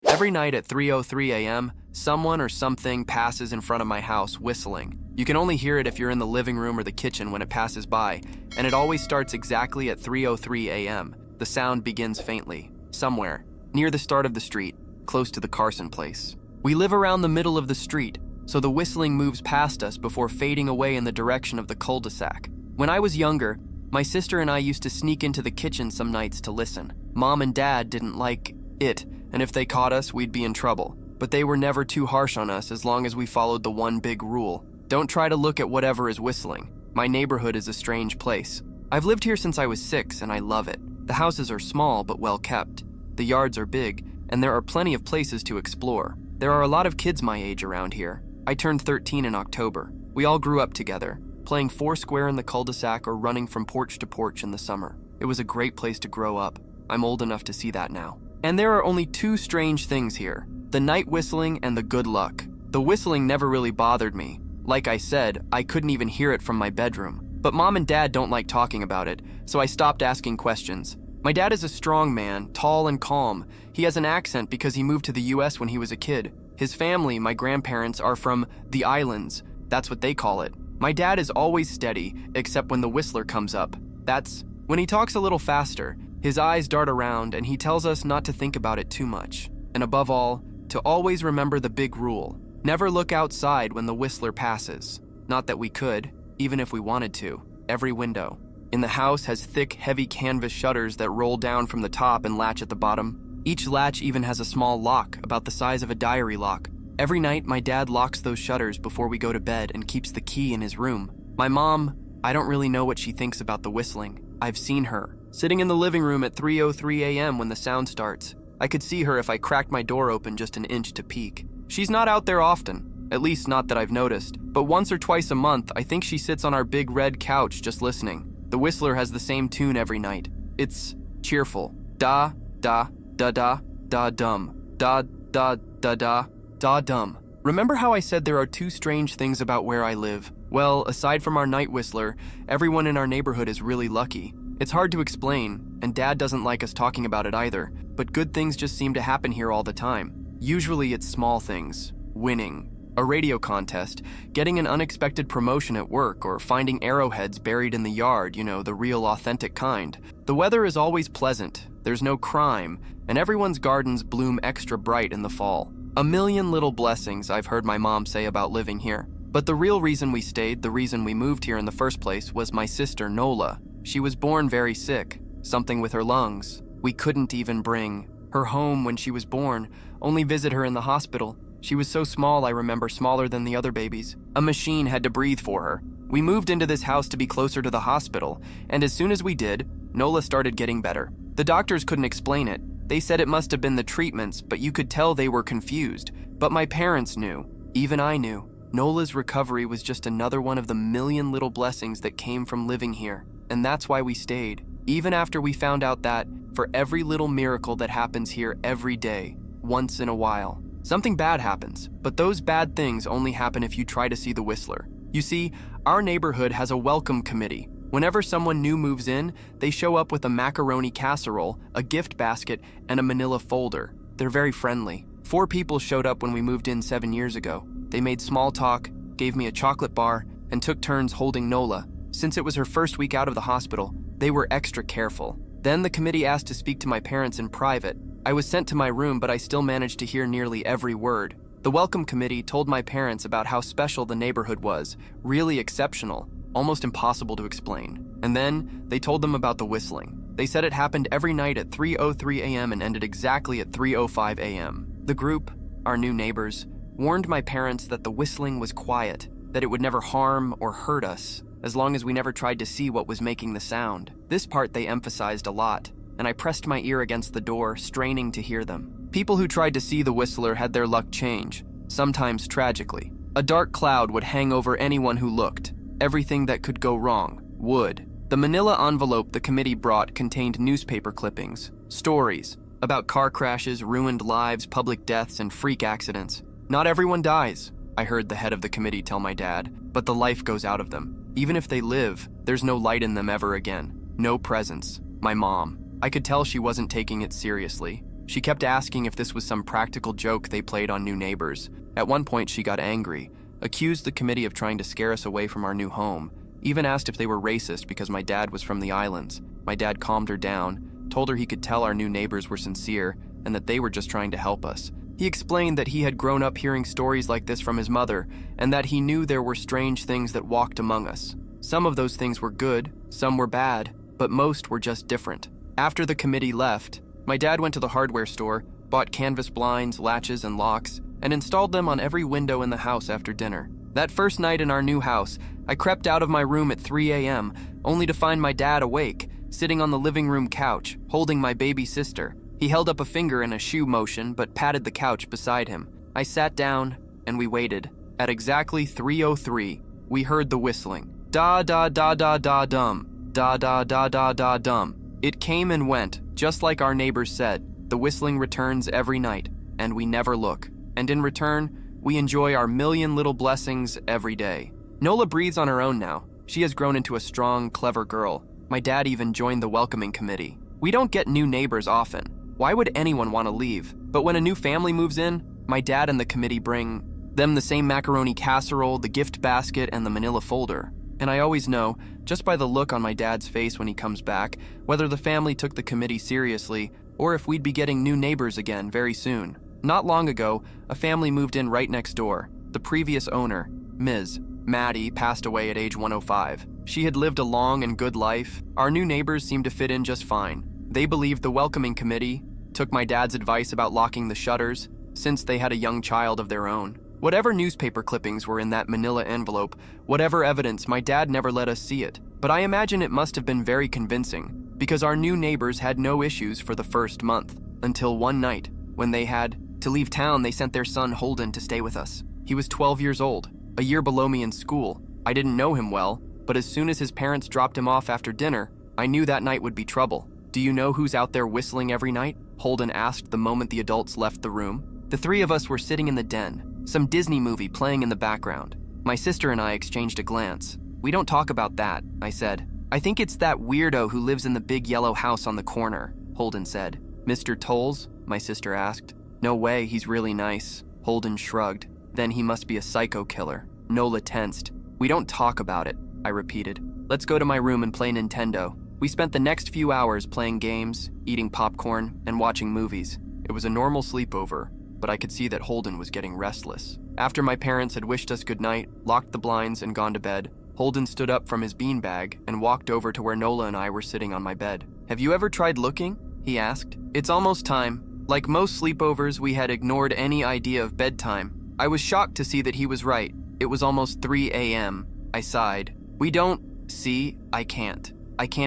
Every night at 3:03 a.m., someone or something passes in front of my house whistling. You can only hear it if you're in the living room or the kitchen when it passes by, and it always starts exactly at 3:03 a.m. The sound begins faintly, somewhere, near the start of the street, close to the Carson place. We live around the middle of the street, so the whistling moves past us before fading away in the direction of the cul-de-sac. When I was younger, my sister and I used to sneak into the kitchen some nights to listen. Mom and Dad didn't like it, and if they caught us, we'd be in trouble. But they were never too harsh on us as long as we followed the one big rule. Don't try to look at whatever is whistling. My neighborhood is a strange place. I've lived here since I was 6 and I love it. The houses are small but well kept. The yards are big, and there are plenty of places to explore. There are a lot of kids my age around here. I turned 13 in October. We all grew up together, playing foursquare in the cul-de-sac or running from porch to porch in the summer. It was a great place to grow up. I'm old enough to see that now. And there are only 2 strange things here: the night whistling and the good luck. The whistling never really bothered me. Like I said, I couldn't even hear it from my bedroom. But Mom and Dad don't like talking about it, so I stopped asking questions. My dad is a strong man, tall and calm. He has an accent because he moved to the US when he was a kid. His family, my grandparents, are from the islands. That's what they call it. My dad is always steady, except when the whistler comes up. That's when he talks a little faster. His eyes dart around, and he tells us not to think about it too much. And above all, to always remember the big rule. Never look outside when the whistler passes. Not that we could, even if we wanted to. Every window in the house has thick, heavy canvas shutters that roll down from the top and latch at the bottom. Each latch even has a small lock, about the size of a diary lock. Every night, my dad locks those shutters before we go to bed and keeps the key in his room. My mom, I don't really know what she thinks about the whistling. I've seen her, sitting in the living room at 3:03 a.m. when the sound starts. I could see her if I cracked my door open just an inch to peek. She's not out there often, at least not that I've noticed, but once or twice a month, I think she sits on our big red couch just listening. The whistler has the same tune every night. It's cheerful. Da, da, da, da, da, dum. Da, da, da, da, da, dum. Remember how I said there are 2 strange things about where I live? Well, aside from our night whistler, everyone in our neighborhood is really lucky. It's hard to explain, and Dad doesn't like us talking about it either, but good things just seem to happen here all the time. Usually it's small things: winning a radio contest, getting an unexpected promotion at work, or finding arrowheads buried in the yard, the real authentic kind. The weather is always pleasant, there's no crime, and everyone's gardens bloom extra bright in the fall. A million little blessings I've heard my mom say about living here. But the real reason we stayed, the reason we moved here in the first place, was my sister Nola. She was born very sick, something with her lungs. We couldn't even bring her home when she was born, only visit her in the hospital. She was so small, I remember, smaller than the other babies. A machine had to breathe for her. We moved into this house to be closer to the hospital, and as soon as we did, Nola started getting better. The doctors couldn't explain it. They said it must have been the treatments, but you could tell they were confused. But my parents knew. Even I knew. Nola's recovery was just another one of the million little blessings that came from living here. And that's why we stayed. Even after we found out that, for every little miracle that happens here every day, once in a while, something bad happens, but those bad things only happen if you try to see the whistler. You see, our neighborhood has a welcome committee. Whenever someone new moves in, they show up with a macaroni casserole, a gift basket, and a manila folder. They're very friendly. 4 people showed up when we moved in 7 years ago. They made small talk, gave me a chocolate bar, and took turns holding Nola. Since it was her first week out of the hospital, they were extra careful. Then the committee asked to speak to my parents in private. I was sent to my room, but I still managed to hear nearly every word. The welcome committee told my parents about how special the neighborhood was, really exceptional, almost impossible to explain. And then they told them about the whistling. They said it happened every night at 3:03 a.m. and ended exactly at 3:05 a.m. The group, our new neighbors, warned my parents that the whistling was quiet, that it would never harm or hurt us, as long as we never tried to see what was making the sound. This part they emphasized a lot, and I pressed my ear against the door, straining to hear them. People who tried to see the whistler had their luck change, sometimes tragically. A dark cloud would hang over anyone who looked. Everything that could go wrong would. The manila envelope the committee brought contained newspaper clippings, stories about car crashes, ruined lives, public deaths, and freak accidents. Not everyone dies, I heard the head of the committee tell my dad, but the life goes out of them. Even if they live, there's no light in them ever again. No presence. My mom. I could tell she wasn't taking it seriously. She kept asking if this was some practical joke they played on new neighbors. At one point, she got angry, accused the committee of trying to scare us away from our new home, even asked if they were racist because my dad was from the islands. My dad calmed her down, told her he could tell our new neighbors were sincere and that they were just trying to help us. He explained that he had grown up hearing stories like this from his mother and that he knew there were strange things that walked among us. Some of those things were good, some were bad, but most were just different. After the committee left, my dad went to the hardware store, bought canvas blinds, latches, and locks, and installed them on every window in the house after dinner. That first night in our new house, I crept out of my room at 3 a.m., only to find my dad awake, sitting on the living room couch, holding my baby sister. He held up a finger in a shoe motion, but patted the couch beside him. I sat down, and we waited. At exactly 3:03, we heard the whistling. Da-da-da-da-da-dum. Da-da-da-da-da-dum. It came and went, just like our neighbors said. The whistling returns every night, and we never look. And in return, we enjoy our million little blessings every day. Nola breathes on her own now. She has grown into a strong, clever girl. My dad even joined the welcoming committee. We don't get new neighbors often. Why would anyone want to leave? But when a new family moves in, my dad and the committee bring them the same macaroni casserole, the gift basket, and the manila folder. And I always know, just by the look on my dad's face when he comes back, whether the family took the committee seriously or if we'd be getting new neighbors again very soon. Not long ago, a family moved in right next door. The previous owner, Ms. Maddie, passed away at age 105. She had lived a long and good life. Our new neighbors seemed to fit in just fine. They believed the welcoming committee, took my dad's advice about locking the shutters, since they had a young child of their own. Whatever newspaper clippings were in that manila envelope, whatever evidence, my dad never let us see it. But I imagine it must have been very convincing, because our new neighbors had no issues for the first month, until one night, when they had to leave town. They sent their son Holden to stay with us. He was 12 years old, a year below me in school. I didn't know him well, but as soon as his parents dropped him off after dinner, I knew that night would be trouble. Do you know who's out there whistling every night? Holden asked the moment the adults left the room. The three of us were sitting in the den, some Disney movie playing in the background. My sister and I exchanged a glance. We don't talk about that, I said. I think it's that weirdo who lives in the big yellow house on the corner, Holden said. Mr. Tolles? My sister asked. No way, he's really nice. Holden shrugged. Then he must be a psycho killer. Nola tensed. We don't talk about it, I repeated. Let's go to my room and play Nintendo. We spent the next few hours playing games, eating popcorn, and watching movies. It was a normal sleepover, but I could see that Holden was getting restless. After my parents had wished us goodnight, locked the blinds, and gone to bed, Holden stood up from his beanbag and walked over to where Nola and I were sitting on my bed. Have you ever tried looking? He asked. It's almost time. Like most sleepovers, we had ignored any idea of bedtime. I was shocked to see that he was right. It was almost 3 a.m. I sighed. We don't see. I can't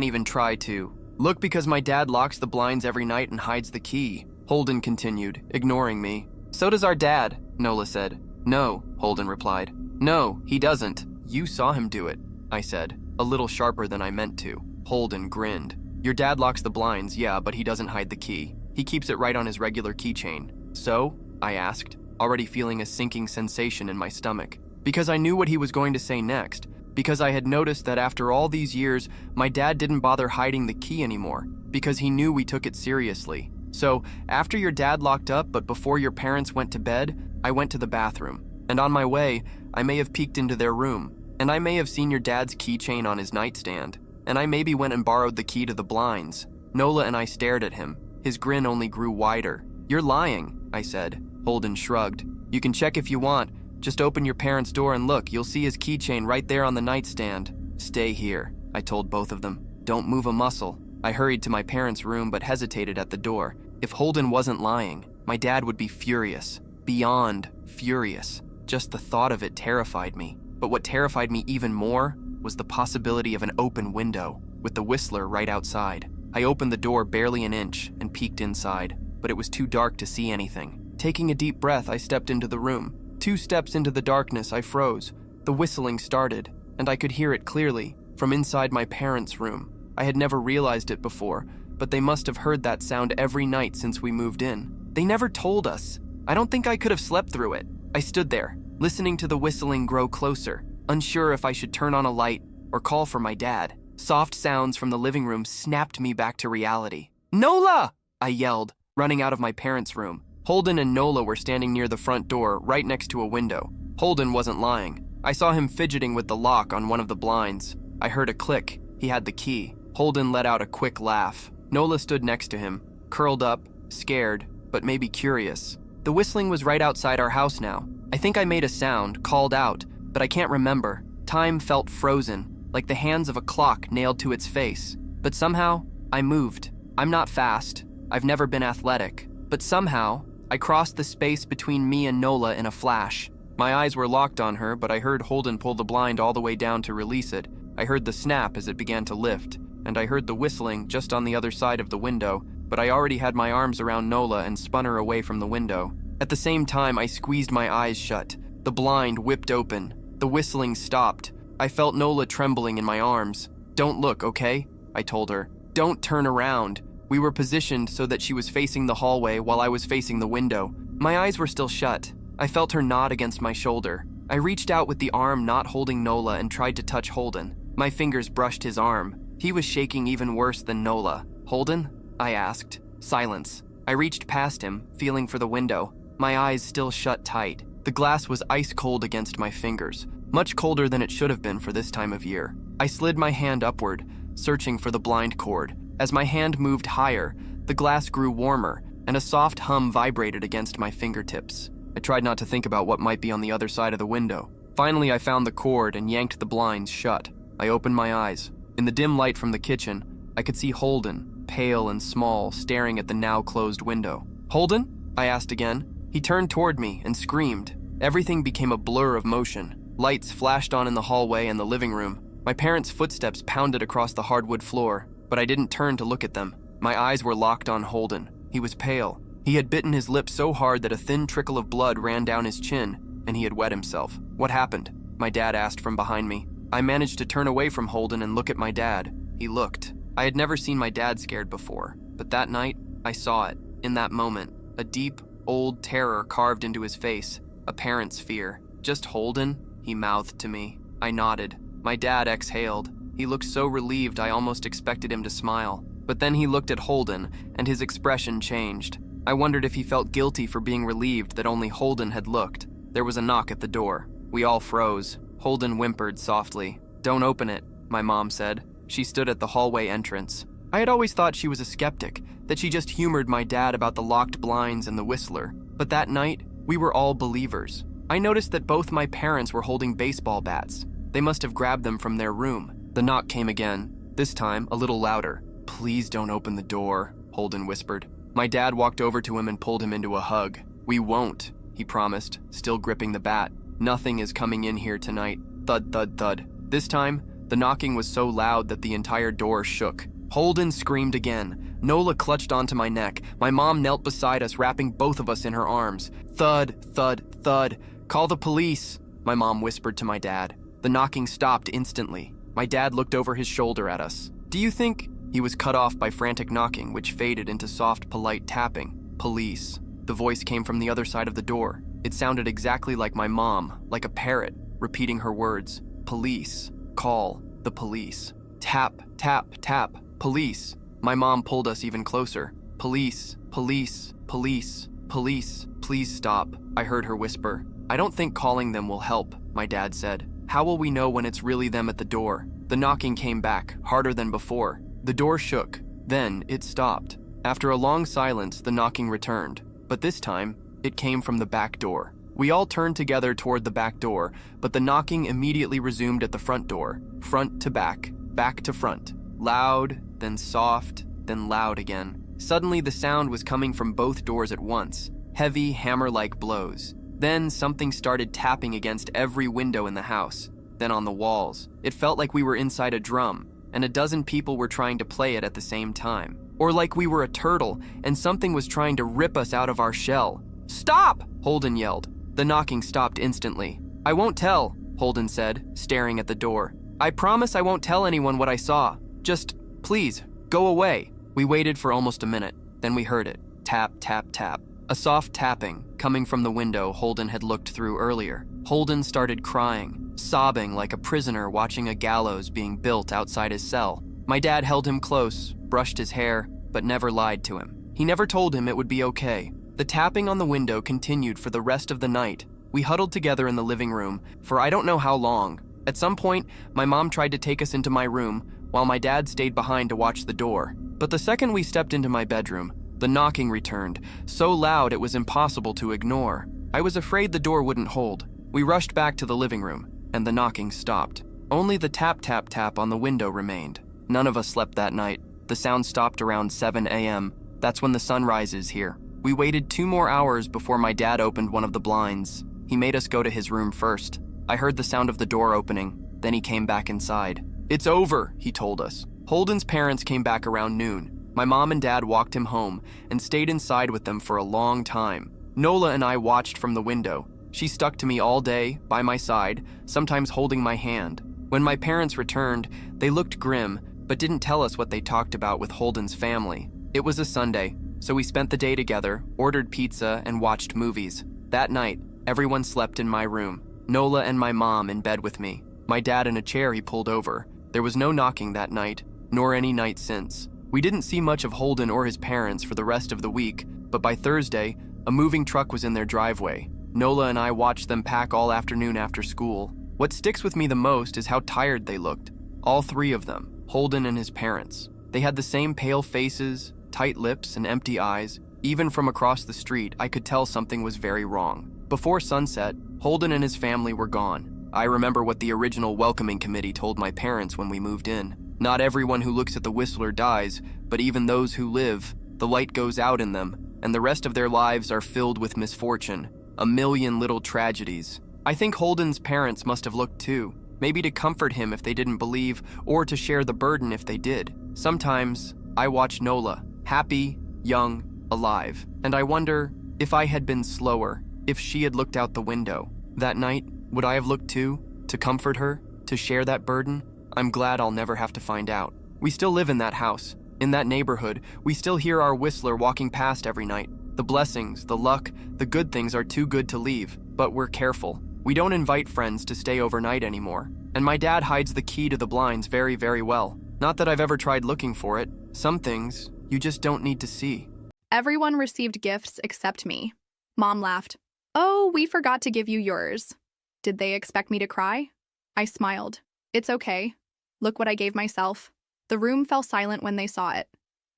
even try to. Look, because my dad locks the blinds every night and hides the key. Holden continued, ignoring me. So does our dad, Nola said. No, Holden replied. No, he doesn't. You saw him do it, I said, a little sharper than I meant to. Holden grinned. Your dad locks the blinds, yeah, but he doesn't hide the key. He keeps it right on his regular keychain. So? I asked, already feeling a sinking sensation in my stomach. Because I knew what he was going to say next. Because I had noticed that after all these years, my dad didn't bother hiding the key anymore. Because he knew we took it seriously. So, after your dad locked up, but before your parents went to bed, I went to the bathroom. And on my way, I may have peeked into their room. And I may have seen your dad's keychain on his nightstand. And I maybe went and borrowed the key to the blinds. Nola and I stared at him. His grin only grew wider. You're lying, I said. Holden shrugged. You can check if you want. Just open your parents' door and look. You'll see his keychain right there on the nightstand. Stay here, I told both of them. Don't move a muscle. I hurried to my parents' room but hesitated at the door. If Holden wasn't lying, my dad would be furious. Beyond furious. Just the thought of it terrified me. But what terrified me even more was the possibility of an open window, with the whistler right outside. I opened the door barely an inch and peeked inside, but it was too dark to see anything. Taking a deep breath, I stepped into the room. 2 steps into the darkness, I froze. The whistling started, and I could hear it clearly, from inside my parents' room. I had never realized it before, but they must have heard that sound every night since we moved in. They never told us. I don't think I could have slept through it. I stood there, listening to the whistling grow closer, unsure if I should turn on a light or call for my dad. Soft sounds from the living room snapped me back to reality. Nola! I yelled, running out of my parents' room. Holden and Nola were standing near the front door, right next to a window. Holden wasn't lying. I saw him fidgeting with the lock on one of the blinds. I heard a click. He had the key. Holden let out a quick laugh. Nola stood next to him, curled up, scared, but maybe curious. The whistling was right outside our house now. I think I made a sound, called out, but I can't remember. Time felt frozen, like the hands of a clock nailed to its face. But somehow, I moved. I'm not fast. I've never been athletic. But somehow, I crossed the space between me and Nola in a flash. My eyes were locked on her, but I heard Holden pull the blind all the way down to release it. I heard the snap as it began to lift, and I heard the whistling just on the other side of the window, but I already had my arms around Nola and spun her away from the window. At the same time, I squeezed my eyes shut. The blind whipped open. The whistling stopped. I felt Nola trembling in my arms. "Don't look, okay?" I told her. "Don't turn around." We were positioned so that she was facing the hallway while I was facing the window. My eyes were still shut. I felt her nod against my shoulder. I reached out with the arm not holding Nola and tried to touch Holden. My fingers brushed his arm. He was shaking even worse than Nola. "Holden?" I asked. Silence. I reached past him, feeling for the window. My eyes still shut tight. The glass was ice cold against my fingers, much colder than it should have been for this time of year. I slid my hand upward, searching for the blind cord. As my hand moved higher, the glass grew warmer, and a soft hum vibrated against my fingertips. I tried not to think about what might be on the other side of the window. Finally, I found the cord and yanked the blinds shut. I opened my eyes. In the dim light from the kitchen, I could see Holden, pale and small, staring at the now closed window. "Holden?" I asked again. He turned toward me and screamed. Everything became a blur of motion. Lights flashed on in the hallway and the living room. My parents' footsteps pounded across the hardwood floor, but I didn't turn to look at them. My eyes were locked on Holden. He was pale. He had bitten his lip so hard that a thin trickle of blood ran down his chin, and he had wet himself. "What happened?" my dad asked from behind me. I managed to turn away from Holden and look at my dad. He looked. I had never seen my dad scared before, but that night, I saw it. In that moment, a deep, old terror carved into his face, a parent's fear. "Just Holden?" he mouthed to me. I nodded. My dad exhaled. He looked so relieved I almost expected him to smile. But then he looked at Holden, and his expression changed. I wondered if he felt guilty for being relieved that only Holden had looked. There was a knock at the door. We all froze. Holden whimpered softly. "Don't open it," my mom said. She stood at the hallway entrance. I had always thought she was a skeptic, that she just humored my dad about the locked blinds and the whistler. But that night, we were all believers. I noticed that both my parents were holding baseball bats. They must have grabbed them from their room. The knock came again, this time a little louder. "Please don't open the door," Holden whispered. My dad walked over to him and pulled him into a hug. "We won't," he promised, still gripping the bat. "Nothing is coming in here tonight." Thud, thud, thud. This time, the knocking was so loud that the entire door shook. Holden screamed again. Nola clutched onto my neck. My mom knelt beside us, wrapping both of us in her arms. Thud, thud, thud. "Call the police," my mom whispered to my dad. The knocking stopped instantly. My dad looked over his shoulder at us. "Do you think—" He was cut off by frantic knocking, which faded into soft, polite tapping. "Police." The voice came from the other side of the door. It sounded exactly like my mom, like a parrot, repeating her words. "Police. Call the police." Tap, tap, tap. "Police." My mom pulled us even closer. "Police, police, police, police. Please stop," I heard her whisper. "I don't think calling them will help," my dad said. "How will we know when it's really them at the door?" The knocking came back, harder than before. The door shook. Then it stopped. After a long silence, the knocking returned. But this time, it came from the back door. We all turned together toward the back door, but the knocking immediately resumed at the front door. Front to back to front. Loud, then soft, then loud again. Suddenly, the sound was coming from both doors at once. Heavy, hammer-like blows. Then something started tapping against every window in the house. Then on the walls. It felt like we were inside a drum, and a dozen people were trying to play it at the same time. Or like we were a turtle, and something was trying to rip us out of our shell. "Stop!" Holden yelled. The knocking stopped instantly. "I won't tell," Holden said, staring at the door. "I promise I won't tell anyone what I saw. Just, please, go away." We waited for almost a minute. Then we heard it. Tap, tap, tap. A soft tapping, coming from the window Holden had looked through earlier. Holden started crying, sobbing like a prisoner watching a gallows being built outside his cell. My dad held him close, brushed his hair, but never lied to him. He never told him it would be okay. The tapping on the window continued for the rest of the night. We huddled together in the living room for I don't know how long. At some point, my mom tried to take us into my room while my dad stayed behind to watch the door. But the second we stepped into my bedroom, the knocking returned, so loud it was impossible to ignore. I was afraid the door wouldn't hold. We rushed back to the living room, and the knocking stopped. Only the tap tap tap on the window remained. None of us slept that night. The sound stopped around 7 a.m. That's when the sun rises here. We waited 2 more hours before my dad opened one of the blinds. He made us go to his room first. I heard the sound of the door opening, then he came back inside. "It's over," he told us. Holden's parents came back around noon. My mom and dad walked him home and stayed inside with them for a long time. Nola and I watched from the window. She stuck to me all day, by my side, sometimes holding my hand. When my parents returned, they looked grim, but didn't tell us what they talked about with Holden's family. It was a Sunday, so we spent the day together, ordered pizza, and watched movies. That night, everyone slept in my room. Nola and my mom in bed with me. My dad in a chair he pulled over. There was no knocking that night, nor any night since. We didn't see much of Holden or his parents for the rest of the week, but by Thursday, a moving truck was in their driveway. Nola and I watched them pack all afternoon after school. What sticks with me the most is how tired they looked. All 3 of them, Holden and his parents. They had the same pale faces, tight lips, and empty eyes. Even from across the street, I could tell something was very wrong. Before sunset, Holden and his family were gone. I remember what the original welcoming committee told my parents when we moved in. Not everyone who looks at the Whistler dies, but even those who live, the light goes out in them, and the rest of their lives are filled with misfortune. A million little tragedies. I think Holden's parents must have looked too, maybe to comfort him if they didn't believe, or to share the burden if they did. Sometimes, I watch Nola, happy, young, alive, and I wonder if I had been slower, if she had looked out the window. That night, would I have looked too, to comfort her, to share that burden? I'm glad I'll never have to find out. We still live in that house, in that neighborhood. We still hear our Whistler walking past every night. The blessings, the luck, the good things are too good to leave, but we're careful. We don't invite friends to stay overnight anymore. And my dad hides the key to the blinds very, very well. Not that I've ever tried looking for it. Some things you just don't need to see. Everyone received gifts except me. Mom laughed. "Oh, we forgot to give you yours." Did they expect me to cry? I smiled. "It's okay. Look what I gave myself." The room fell silent when they saw it.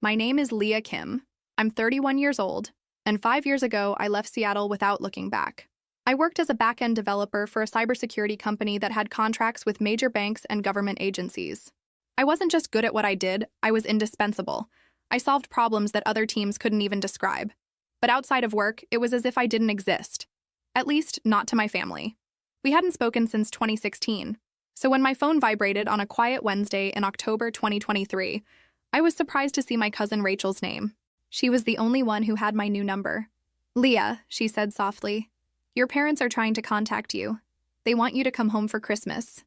My name is Leah Kim. I'm 31 years old, and 5 years ago I left Seattle without looking back. I worked as a back-end developer for a cybersecurity company that had contracts with major banks and government agencies. I wasn't just good at what I did, I was indispensable. I solved problems that other teams couldn't even describe. But outside of work, it was as if I didn't exist. At least, not to my family. We hadn't spoken since 2016. So when my phone vibrated on a quiet Wednesday in October 2023, I was surprised to see my cousin Rachel's name. She was the only one who had my new number. "Leah," she said softly, "your parents are trying to contact you. They want you to come home for Christmas."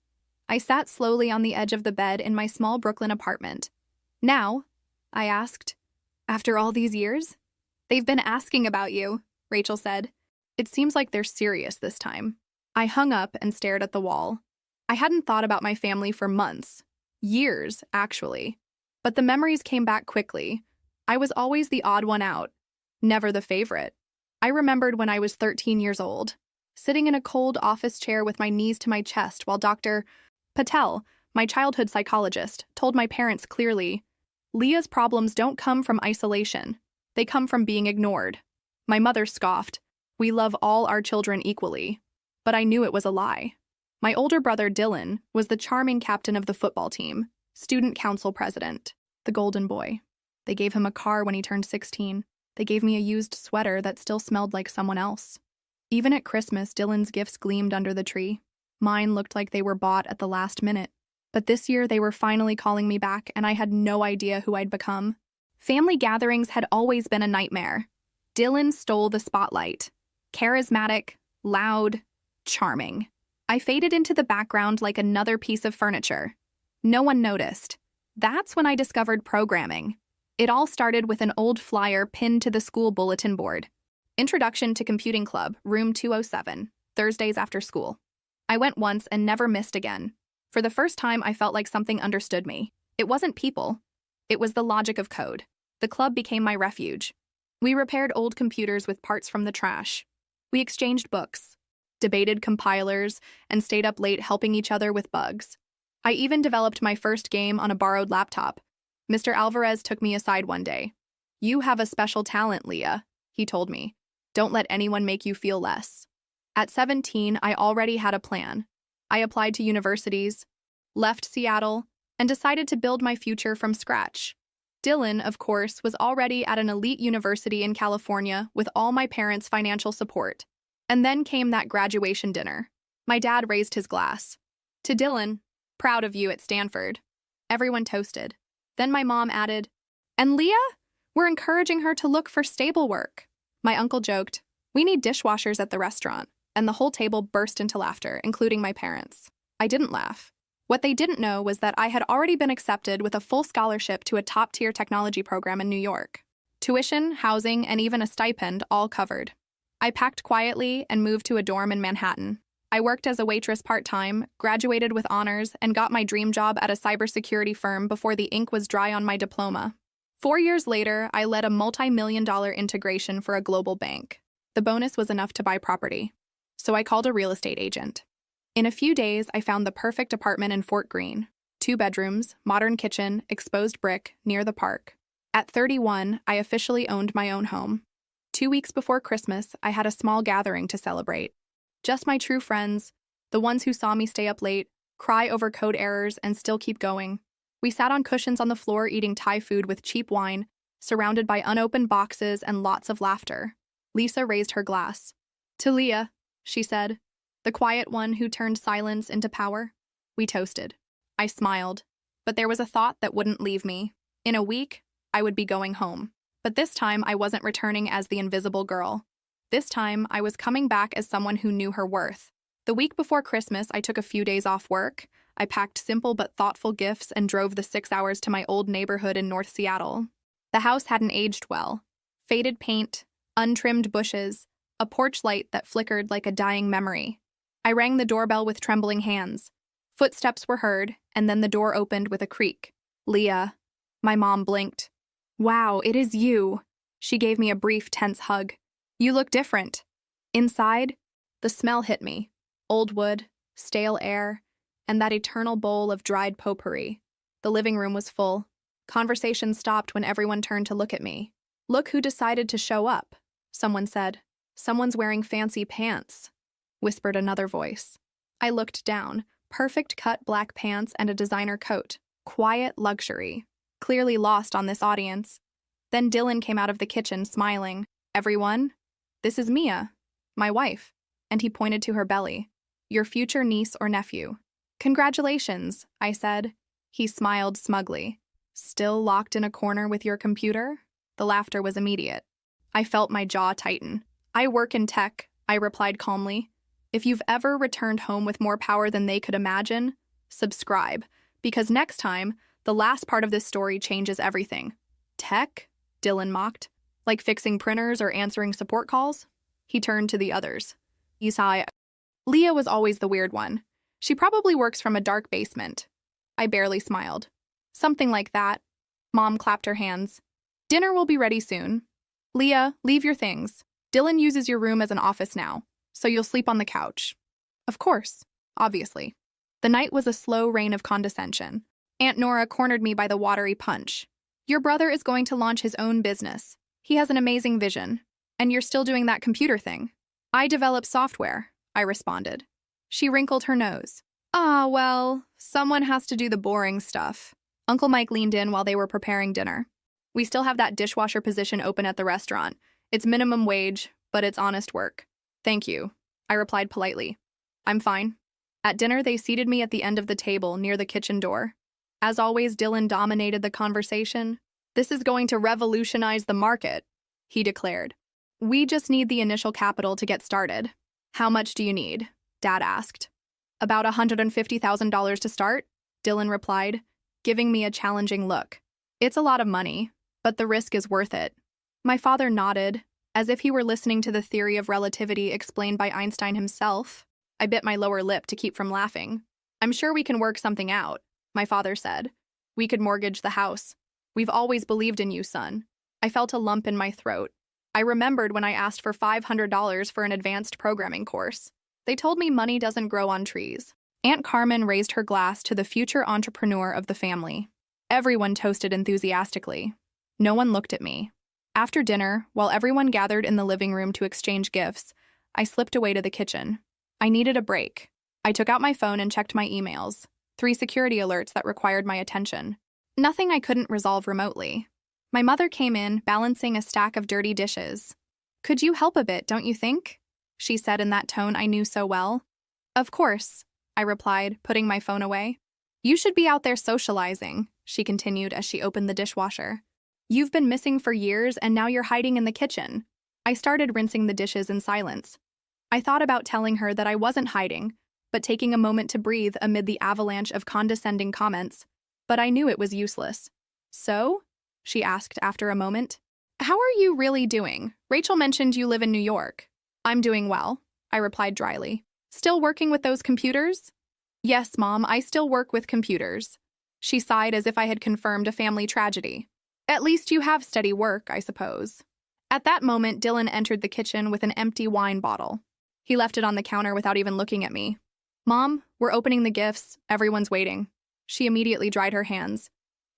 I sat slowly on the edge of the bed in my small Brooklyn apartment. "Now?" I asked. "After all these years?" "They've been asking about you," Rachel said. "It seems like they're serious this time." I hung up and stared at the wall. I hadn't thought about my family for months. Years, actually. But the memories came back quickly. I was always the odd one out, never the favorite. I remembered when I was 13 years old, sitting in a cold office chair with my knees to my chest while Dr. Patel, my childhood psychologist, told my parents clearly, "Leah's problems don't come from isolation. They come from being ignored." My mother scoffed, "We love all our children equally." But I knew it was a lie. My older brother, Dylan, was the charming captain of the football team, student council president, the golden boy. They gave him a car when he turned 16. They gave me a used sweater that still smelled like someone else. Even at Christmas, Dylan's gifts gleamed under the tree. Mine looked like they were bought at the last minute. But this year, they were finally calling me back, and I had no idea who I'd become. Family gatherings had always been a nightmare. Dylan stole the spotlight. Charismatic, loud, charming. I faded into the background like another piece of furniture. No one noticed. That's when I discovered programming. It all started with an old flyer pinned to the school bulletin board. Introduction to Computing Club, Room 207, Thursdays after school. I went once and never missed again. For the first time, I felt like something understood me. It wasn't people. It was the logic of code. The club became my refuge. We repaired old computers with parts from the trash. We exchanged books, debated compilers, and stayed up late helping each other with bugs. I even developed my first game on a borrowed laptop. Mr. Alvarez took me aside one day. "You have a special talent, Leah," he told me. "Don't let anyone make you feel less." At 17, I already had a plan. I applied to universities, left Seattle, and decided to build my future from scratch. Dylan, of course, was already at an elite university in California with all my parents' financial support. And then came that graduation dinner. My dad raised his glass. "To Dylan, proud of you at Stanford." Everyone toasted. Then my mom added, "And Leah? We're encouraging her to look for stable work." My uncle joked, "We need dishwashers at the restaurant," and the whole table burst into laughter, including my parents. I didn't laugh. What they didn't know was that I had already been accepted with a full scholarship to a top-tier technology program in New York. Tuition, housing, and even a stipend all covered. I packed quietly and moved to a dorm in Manhattan. I worked as a waitress part-time, graduated with honors, and got my dream job at a cybersecurity firm before the ink was dry on my diploma. 4 years later, I led a multi-million-dollar integration for a global bank. The bonus was enough to buy property. So I called a real estate agent. In a few days, I found the perfect apartment in Fort Greene. 2 bedrooms, modern kitchen, exposed brick, near the park. At 31, I officially owned my own home. 2 weeks before Christmas, I had a small gathering to celebrate. Just my true friends, the ones who saw me stay up late, cry over code errors, and still keep going. We sat on cushions on the floor eating Thai food with cheap wine, surrounded by unopened boxes and lots of laughter. Lisa raised her glass. "To Leah," she said, "the quiet one who turned silence into power." We toasted. I smiled, but there was a thought that wouldn't leave me. In a week, I would be going home. But this time, I wasn't returning as the invisible girl. This time, I was coming back as someone who knew her worth. The week before Christmas, I took a few days off work. I packed simple but thoughtful gifts and drove the 6 hours to my old neighborhood in North Seattle. The house hadn't aged well. Faded paint, untrimmed bushes, a porch light that flickered like a dying memory. I rang the doorbell with trembling hands. Footsteps were heard, and then the door opened with a creak. "Leah." My mom blinked. "Wow, it is you." She gave me a brief, tense hug. "You look different." Inside, the smell hit me. Old wood, stale air, and that eternal bowl of dried potpourri. The living room was full. Conversation stopped when everyone turned to look at me. "Look who decided to show up," someone said. "Someone's wearing fancy pants," whispered another voice. I looked down. Perfect cut black pants and a designer coat. Quiet luxury. Clearly lost on this audience. Then Dylan came out of the kitchen, smiling. "Everyone, this is Mia, my wife," and he pointed to her belly. "Your future niece or nephew." "Congratulations," I said. He smiled smugly. "Still locked in a corner with your computer?" The laughter was immediate. I felt my jaw tighten. "I work in tech," I replied calmly. "If you've ever returned home with more power than they could imagine, subscribe, because next time, the last part of this story changes everything." "Tech?" Dylan mocked. "Like fixing printers or answering support calls?" He turned to the others. Leah was always the weird one. "She probably works from a dark basement." I barely smiled. "Something like that." Mom clapped her hands. "Dinner will be ready soon. Leah, leave your things. Dylan uses your room as an office now, so you'll sleep on the couch." Of course, obviously. The night was a slow rain of condescension. Aunt Nora cornered me by the watery punch. "Your brother is going to launch his own business. He has an amazing vision. And you're still doing that computer thing." "I develop software," I responded. She wrinkled her nose. Well, someone has to do the boring stuff." Uncle Mike leaned in while they were preparing dinner. "We still have that dishwasher position open at the restaurant. It's minimum wage, but it's honest work." "Thank you," I replied politely. "I'm fine." At dinner, they seated me at the end of the table near the kitchen door. As always, Dylan dominated the conversation. "This is going to revolutionize the market," he declared. "We just need the initial capital to get started." "How much do you need?" Dad asked. "About $150,000 to start," Dylan replied, giving me a challenging look. "It's a lot of money, but the risk is worth it." My father nodded, as if he were listening to the theory of relativity explained by Einstein himself. I bit my lower lip to keep from laughing. "I'm sure we can work something out," my father said. "We could mortgage the house. We've always believed in you, son." I felt a lump in my throat. I remembered when I asked for $500 for an advanced programming course. They told me money doesn't grow on trees. Aunt Carmen raised her glass to the future entrepreneur of the family. Everyone toasted enthusiastically. No one looked at me. After dinner, while everyone gathered in the living room to exchange gifts, I slipped away to the kitchen. I needed a break. I took out my phone and checked my emails. 3 security alerts that required my attention. Nothing I couldn't resolve remotely. My mother came in, balancing a stack of dirty dishes. "Could you help a bit, don't you think?" she said in that tone I knew so well. "Of course," I replied, putting my phone away. "You should be out there socializing," she continued as she opened the dishwasher. "You've been missing for years and now you're hiding in the kitchen." I started rinsing the dishes in silence. I thought about telling her that I wasn't hiding, but taking a moment to breathe amid the avalanche of condescending comments. But I knew it was useless. "So?" she asked after a moment. "How are you really doing? Rachel mentioned you live in New York." "I'm doing well," I replied dryly. "Still working with those computers?" "Yes, Mom, I still work with computers." She sighed as if I had confirmed a family tragedy. "At least you have steady work, I suppose." At that moment, Dylan entered the kitchen with an empty wine bottle. He left it on the counter without even looking at me. "Mom, we're opening the gifts. Everyone's waiting." She immediately dried her hands.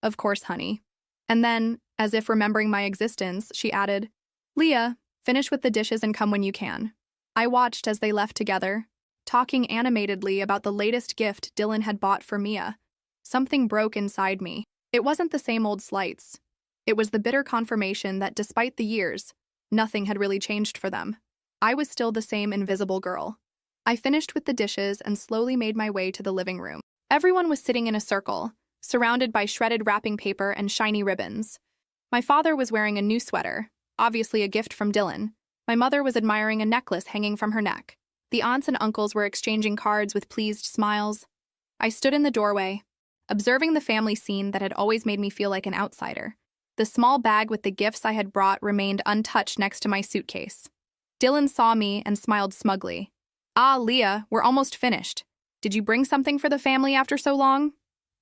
"Of course, honey." And then, as if remembering my existence, she added, "Leah, finish with the dishes and come when you can." I watched as they left together, talking animatedly about the latest gift Dylan had bought for Mia. Something broke inside me. It wasn't the same old slights. It was the bitter confirmation that despite the years, nothing had really changed for them. I was still the same invisible girl. I finished with the dishes and slowly made my way to the living room. Everyone was sitting in a circle, surrounded by shredded wrapping paper and shiny ribbons. My father was wearing a new sweater, obviously a gift from Dylan. My mother was admiring a necklace hanging from her neck. The aunts and uncles were exchanging cards with pleased smiles. I stood in the doorway, observing the family scene that had always made me feel like an outsider. The small bag with the gifts I had brought remained untouched next to my suitcase. Dylan saw me and smiled smugly. "Ah, Leah, we're almost finished. Did you bring something for the family after so long?"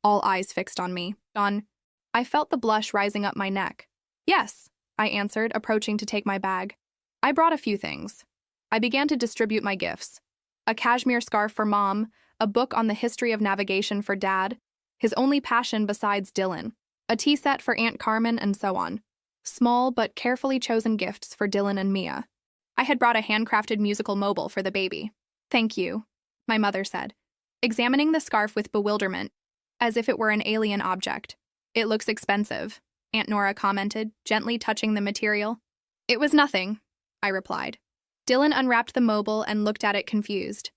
All eyes fixed on me. I felt the blush rising up my neck. "Yes," I answered, approaching to take my bag. "I brought a few things." I began to distribute my gifts. A cashmere scarf for Mom, a book on the history of navigation for Dad, his only passion besides Dylan, a tea set for Aunt Carmen, and so on. Small but carefully chosen gifts for Dylan and Mia. I had brought a handcrafted musical mobile for the baby. "Thank you," my mother said, examining the scarf with bewilderment, as if it were an alien object. "It looks expensive," Aunt Nora commented, gently touching the material. "It was nothing," I replied. Dylan unwrapped the mobile and looked at it confused.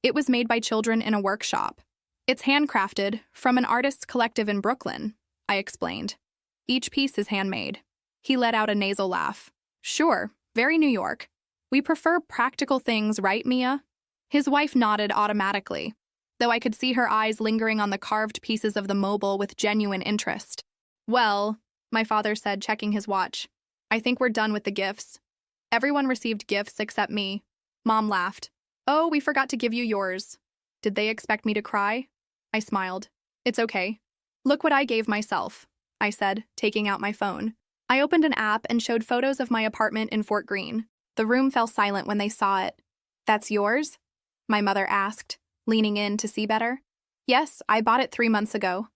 "It was made by children in a workshop. It's handcrafted, from an artist's collective in Brooklyn," I explained. "Each piece is handmade." He let out a nasal laugh. "Sure, very New York. We prefer practical things, right, Mia?" His wife nodded automatically, though I could see her eyes lingering on the carved pieces of the mobile with genuine interest. "Well," my father said, checking his watch, "I think we're done with the gifts." Everyone received gifts except me. Mom laughed. "Oh, we forgot to give you yours." Did they expect me to cry? I smiled. "It's okay. Look what I gave myself," I said, taking out my phone. I opened an app and showed photos of my apartment in Fort Greene. The room fell silent when they saw it. "That's yours?" my mother asked, leaning in to see better. "Yes, I bought it 3 months ago,"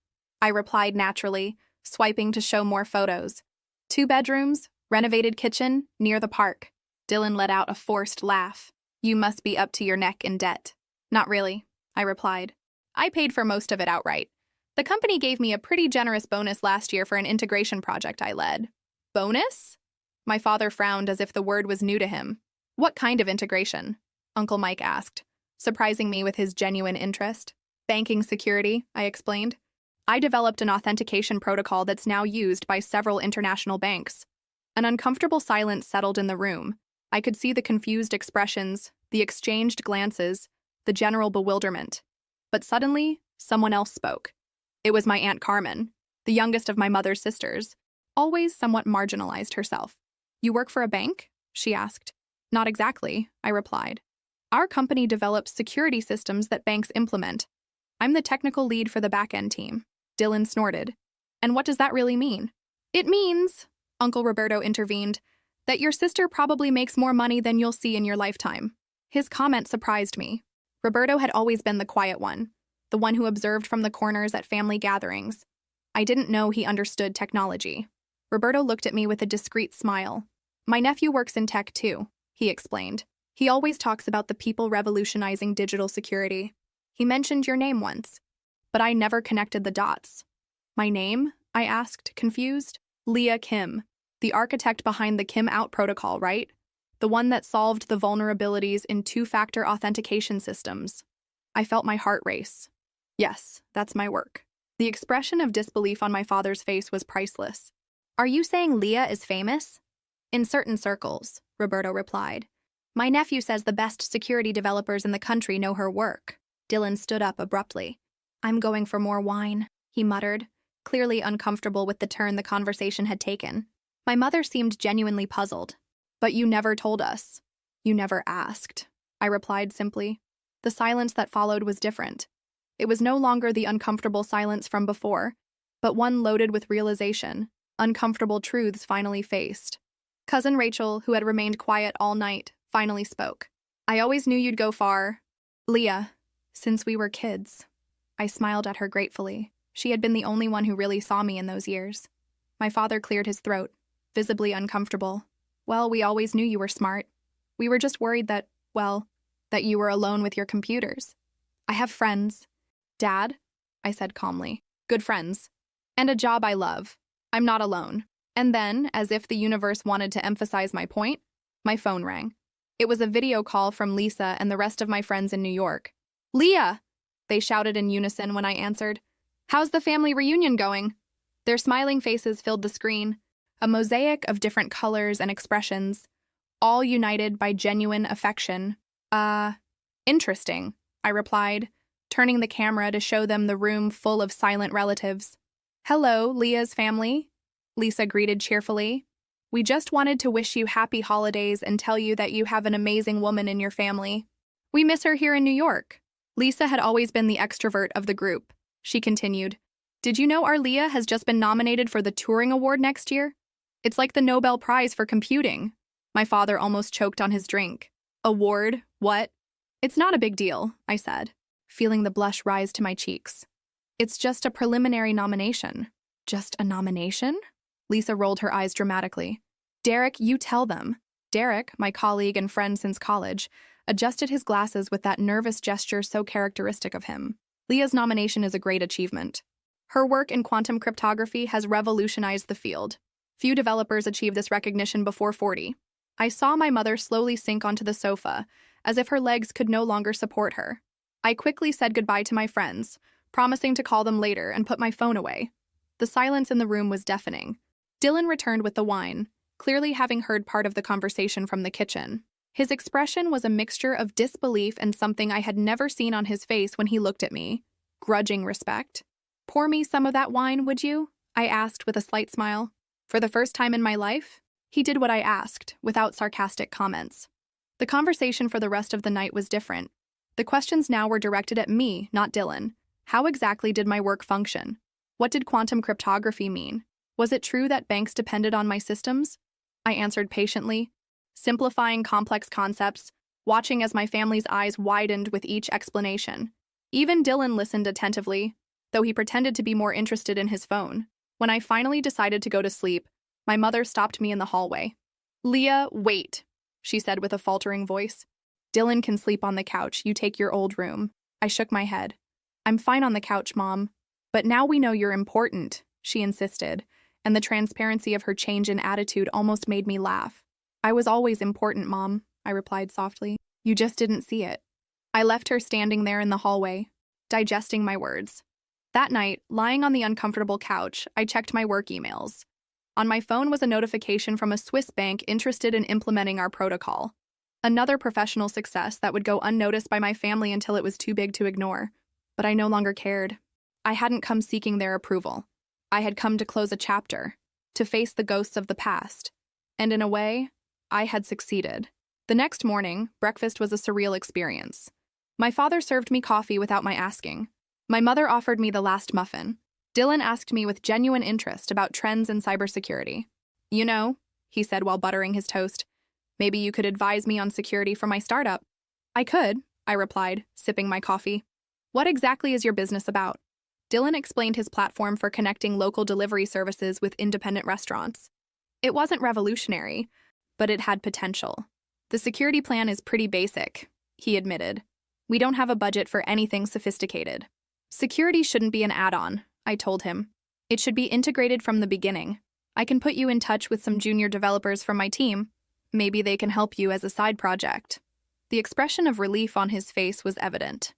I replied naturally, swiping to show more photos. 2 bedrooms, renovated kitchen, near the park. Dylan let out a forced laugh. "You must be up to your neck in debt." "Not really," I replied. "I paid for most of it outright. The company gave me a pretty generous bonus last year for an integration project I led." "Bonus?" My father frowned as if the word was new to him. "What kind of integration?" Uncle Mike asked, surprising me with his genuine interest. "Banking security," I explained. "I developed an authentication protocol that's now used by several international banks." An uncomfortable silence settled in the room. I could see the confused expressions, the exchanged glances, the general bewilderment. But suddenly, someone else spoke. It was my Aunt Carmen, the youngest of my mother's sisters, always somewhat marginalized herself. "You work for a bank?" she asked. "Not exactly," I replied. "Our company develops security systems that banks implement. I'm the technical lead for the back-end team." Dylan snorted. "And what does that really mean?" "It means," Uncle Roberto intervened, That your sister probably makes more money than you'll see in your lifetime. His comment surprised me. Roberto had always been the quiet one, the one who observed from the corners at family gatherings. I didn't know he understood technology. Roberto looked at me with a discreet smile. My nephew works in tech too, he explained. He always talks about the people revolutionizing digital security. He mentioned your name once, but I never connected the dots. My name? I asked, confused. Leah Kim, the architect behind the Kim Out protocol, right? The one that solved the vulnerabilities in two-factor authentication systems. I felt my heart race. Yes, that's my work. The expression of disbelief on my father's face was priceless. Are you saying Leah is famous? In certain circles, Roberto replied. My nephew says the best security developers in the country know her work. Dylan stood up abruptly. I'm going for more wine, he muttered, clearly uncomfortable with the turn the conversation had taken. My mother seemed genuinely puzzled. But you never told us. You never asked, I replied simply. The silence that followed was different. It was no longer the uncomfortable silence from before, but one loaded with realization, uncomfortable truths finally faced. Cousin Rachel, who had remained quiet all night, finally spoke. I always knew you'd go far. Leah, since we were kids. I smiled at her gratefully. She had been the only one who really saw me in those years. My father cleared his throat, visibly uncomfortable. Well, we always knew you were smart. We were just worried that, well, that you were alone with your computers. I have friends. Dad, I said calmly. Good friends. And a job I love. I'm not alone. And then, as if the universe wanted to emphasize my point, my phone rang. It was a video call from Lisa and the rest of my friends in New York. Leah! They shouted in unison when I answered. How's the family reunion going? Their smiling faces filled the screen, a mosaic of different colors and expressions, all united by genuine affection. Interesting, I replied, turning the camera to show them the room full of silent relatives. Hello, Leah's family, Lisa greeted cheerfully. We just wanted to wish you happy holidays and tell you that you have an amazing woman in your family. We miss her here in New York. Lisa had always been the extrovert of the group. She continued, Did you know our Leah has just been nominated for the Turing Award next year? It's like the Nobel Prize for computing. My father almost choked on his drink. Award? What? It's not a big deal, I said, feeling the blush rise to my cheeks. It's just a preliminary nomination. Just a nomination? Lisa rolled her eyes dramatically. Derek, you tell them. Derek, my colleague and friend since college, adjusted his glasses with that nervous gesture so characteristic of him. Leah's nomination is a great achievement. Her work in quantum cryptography has revolutionized the field. Few developers achieve this recognition before 40. I saw my mother slowly sink onto the sofa, as if her legs could no longer support her. I quickly said goodbye to my friends, promising to call them later and put my phone away. The silence in the room was deafening. Dylan returned with the wine, clearly having heard part of the conversation from the kitchen. His expression was a mixture of disbelief and something I had never seen on his face when he looked at me. Grudging respect. Pour me some of that wine, would you? I asked with a slight smile. For the first time in my life, he did what I asked, without sarcastic comments. The conversation for the rest of the night was different. The questions now were directed at me, not Dylan. How exactly did my work function? What did quantum cryptography mean? Was it true that banks depended on my systems? I answered patiently, simplifying complex concepts, watching as my family's eyes widened with each explanation. Even Dylan listened attentively, though he pretended to be more interested in his phone. When I finally decided to go to sleep, my mother stopped me in the hallway. Leah, wait, she said with a faltering voice. Dylan can sleep on the couch. You take your old room. I shook my head. I'm fine on the couch, Mom. But now we know you're important, she insisted, and the transparency of her change in attitude almost made me laugh. I was always important, Mom, I replied softly. You just didn't see it. I left her standing there in the hallway, digesting my words. That night, lying on the uncomfortable couch, I checked my work emails. On my phone was a notification from a Swiss bank interested in implementing our protocol. Another professional success that would go unnoticed by my family until it was too big to ignore. But I no longer cared. I hadn't come seeking their approval. I had come to close a chapter, to face the ghosts of the past. And in a way, I had succeeded. The next morning, breakfast was a surreal experience. My father served me coffee without my asking. My mother offered me the last muffin. Dylan asked me with genuine interest about trends in cybersecurity. You know, he said while buttering his toast. Maybe you could advise me on security for my startup. I could, I replied, sipping my coffee. What exactly is your business about? Dylan explained his platform for connecting local delivery services with independent restaurants. It wasn't revolutionary, but it had potential. The security plan is pretty basic, he admitted. We don't have a budget for anything sophisticated. Security shouldn't be an add-on, I told him. It should be integrated from the beginning. I can put you in touch with some junior developers from my team. Maybe they can help you as a side project. The expression of relief on his face was evident.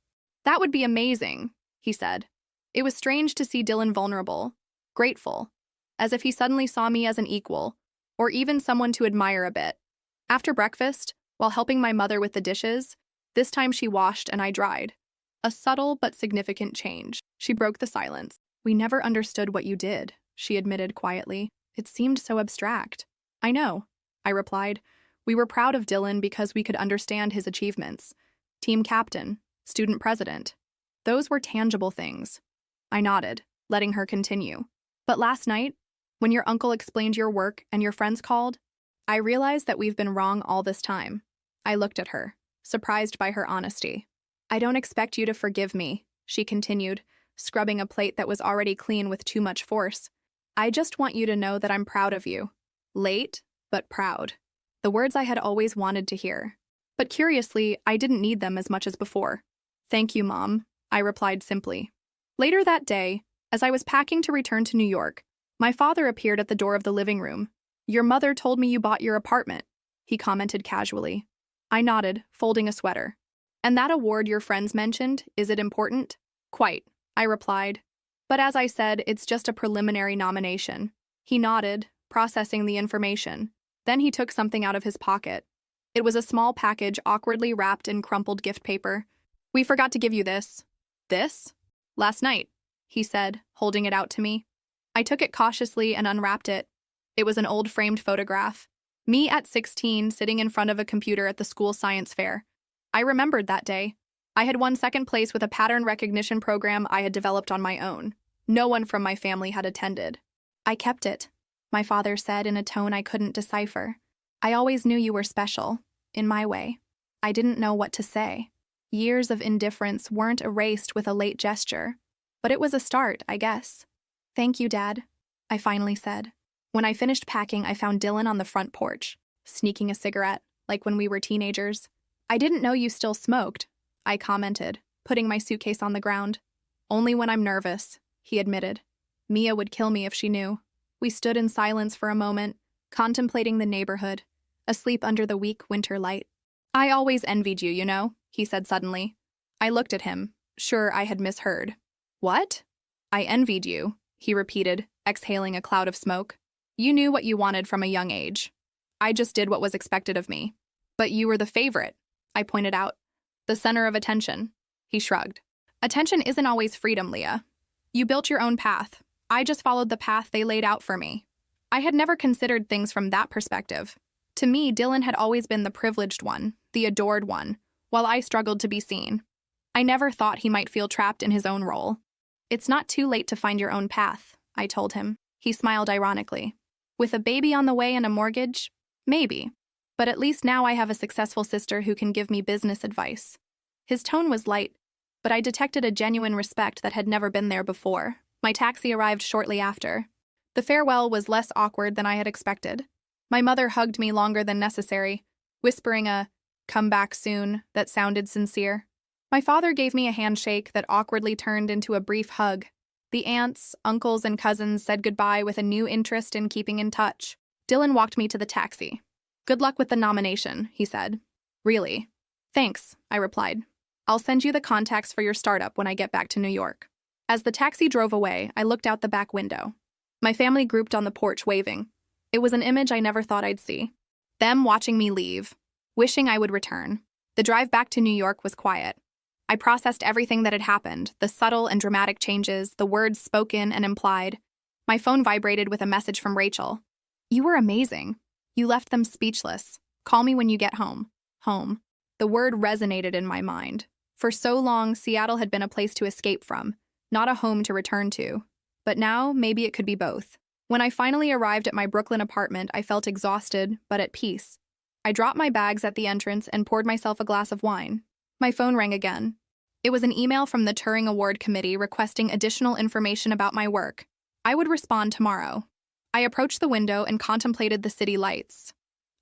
That would be amazing, he said. It was strange to see Dylan vulnerable, grateful, as if he suddenly saw me as an equal, or even someone to admire a bit. After breakfast, while helping my mother with the dishes, this time she washed and I dried. A subtle but significant change. She broke the silence. We never understood what you did, she admitted quietly. It seemed so abstract. I know, I replied. We were proud of Dylan because we could understand his achievements. Team captain, student president. Those were tangible things. I nodded, letting her continue. But last night, when your uncle explained your work and your friends called, I realized that we've been wrong all this time. I looked at her, surprised by her honesty. I don't expect you to forgive me, she continued, scrubbing a plate that was already clean with too much force. I just want you to know that I'm proud of you. Late, but proud. The words I had always wanted to hear. But curiously, I didn't need them as much as before. Thank you, Mom, I replied simply. Later that day, as I was packing to return to New York, my father appeared at the door of the living room. Your mother told me you bought your apartment, he commented casually. I nodded, folding a sweater. And that award your friends mentioned, is it important? Quite, I replied. But as I said, it's just a preliminary nomination. He nodded, processing the information. Then he took something out of his pocket. It was a small package awkwardly wrapped in crumpled gift paper. We forgot to give you this. This? Last night, he said, holding it out to me. I took it cautiously and unwrapped it. It was an old framed photograph. Me at 16, sitting in front of a computer at the school science fair. I remembered that day. I had won second place with a pattern recognition program I had developed on my own. No one from my family had attended. I kept it, my father said in a tone I couldn't decipher. I always knew you were special, in my way. I didn't know what to say. Years of indifference weren't erased with a late gesture, but it was a start, I guess. Thank you, Dad, I finally said. When I finished packing, I found Dylan on the front porch, sneaking a cigarette, like when we were teenagers. I didn't know you still smoked, I commented, putting my suitcase on the ground. Only when I'm nervous, he admitted. Mia would kill me if she knew. We stood in silence for a moment, contemplating the neighborhood, asleep under the weak winter light. I always envied you, you know, he said suddenly. I looked at him, sure I had misheard. What? I envied you, he repeated, exhaling a cloud of smoke. You knew what you wanted from a young age. I just did what was expected of me. But you were the favorite, I pointed out. The center of attention. He shrugged. Attention isn't always freedom, Leah. You built your own path. I just followed the path they laid out for me. I had never considered things from that perspective. To me, Dylan had always been the privileged one, the adored one, while I struggled to be seen. I never thought he might feel trapped in his own role. It's not too late to find your own path, I told him. He smiled ironically. With a baby on the way and a mortgage? Maybe. But at least now I have a successful sister who can give me business advice. His tone was light, but I detected a genuine respect that had never been there before. My taxi arrived shortly after. The farewell was less awkward than I had expected. My mother hugged me longer than necessary, whispering a "come back soon" that sounded sincere. My father gave me a handshake that awkwardly turned into a brief hug. The aunts, uncles, and cousins said goodbye with a new interest in keeping in touch. Dylan walked me to the taxi. Good luck with the nomination, he said. Really? Thanks, I replied. I'll send you the contacts for your startup when I get back to New York. As the taxi drove away, I looked out the back window. My family grouped on the porch waving. It was an image I never thought I'd see. Them watching me leave, wishing I would return. The drive back to New York was quiet. I processed everything that had happened, the subtle and dramatic changes, the words spoken and implied. My phone vibrated with a message from Rachel. You were amazing. You left them speechless. Call me when you get home. Home. The word resonated in my mind. For so long, Seattle had been a place to escape from, not a home to return to. But now, maybe it could be both. When I finally arrived at my Brooklyn apartment, I felt exhausted, but at peace. I dropped my bags at the entrance and poured myself a glass of wine. My phone rang again. It was an email from the Turing Award Committee requesting additional information about my work. I would respond tomorrow. I approached the window and contemplated the city lights.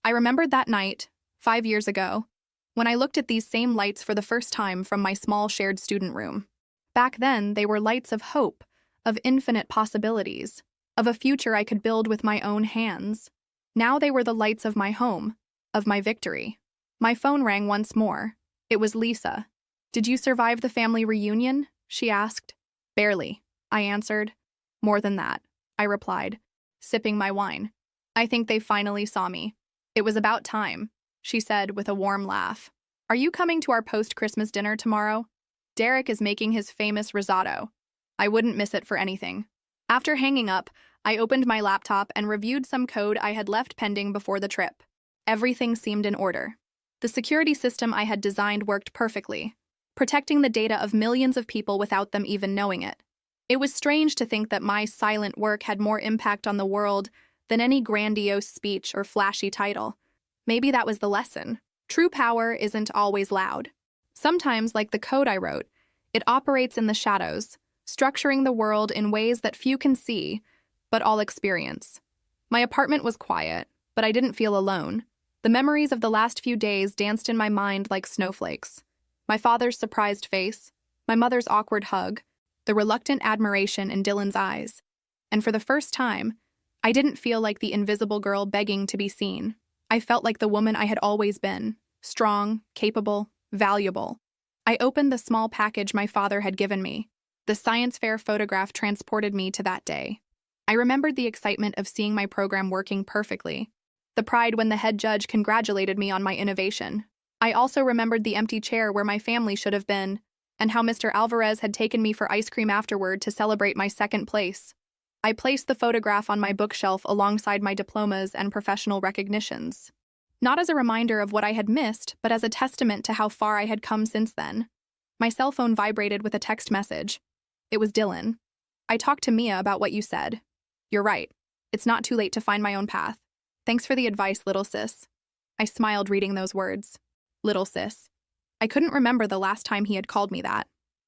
I remembered that night, 5 years ago, when I looked at these same lights for the first time from my small shared student room. Back then, they were lights of hope, of infinite possibilities, of a future I could build with my own hands. Now they were the lights of my home, of my victory. My phone rang once more. It was Lisa. "Did you survive the family reunion?" she asked. "Barely," I answered. "More than that," I replied, sipping my wine. "I think they finally saw me." "It was about time," she said with a warm laugh. "Are you coming to our post-Christmas dinner tomorrow? Derek is making his famous risotto. I wouldn't miss it for anything." After hanging up, I opened my laptop and reviewed some code I had left pending before the trip. Everything seemed in order. The security system I had designed worked perfectly, protecting the data of millions of people without them even knowing it. It was strange to think that my silent work had more impact on the world than any grandiose speech or flashy title. Maybe that was the lesson. True power isn't always loud. Sometimes, like the code I wrote, it operates in the shadows, structuring the world in ways that few can see, but all experience. My apartment was quiet, but I didn't feel alone. The memories of the last few days danced in my mind like snowflakes. My father's surprised face, my mother's awkward hug, the reluctant admiration in Dylan's eyes. And for the first time, I didn't feel like the invisible girl begging to be seen. I felt like the woman I had always been, strong, capable, valuable. I opened the small package my father had given me. The science fair photograph transported me to that day. I remembered the excitement of seeing my program working perfectly, the pride when the head judge congratulated me on my innovation. I also remembered the empty chair where my family should have been, and how Mr. Alvarez had taken me for ice cream afterward to celebrate my second place. I placed the photograph on my bookshelf alongside my diplomas and professional recognitions. Not as a reminder of what I had missed, but as a testament to how far I had come since then. My cell phone vibrated with a text message. It was Dylan. "I talked to Mia about what you said. You're right. It's not too late to find my own path. Thanks for the advice, little sis." I smiled reading those words. Little sis. I couldn't remember the last time he had called me that.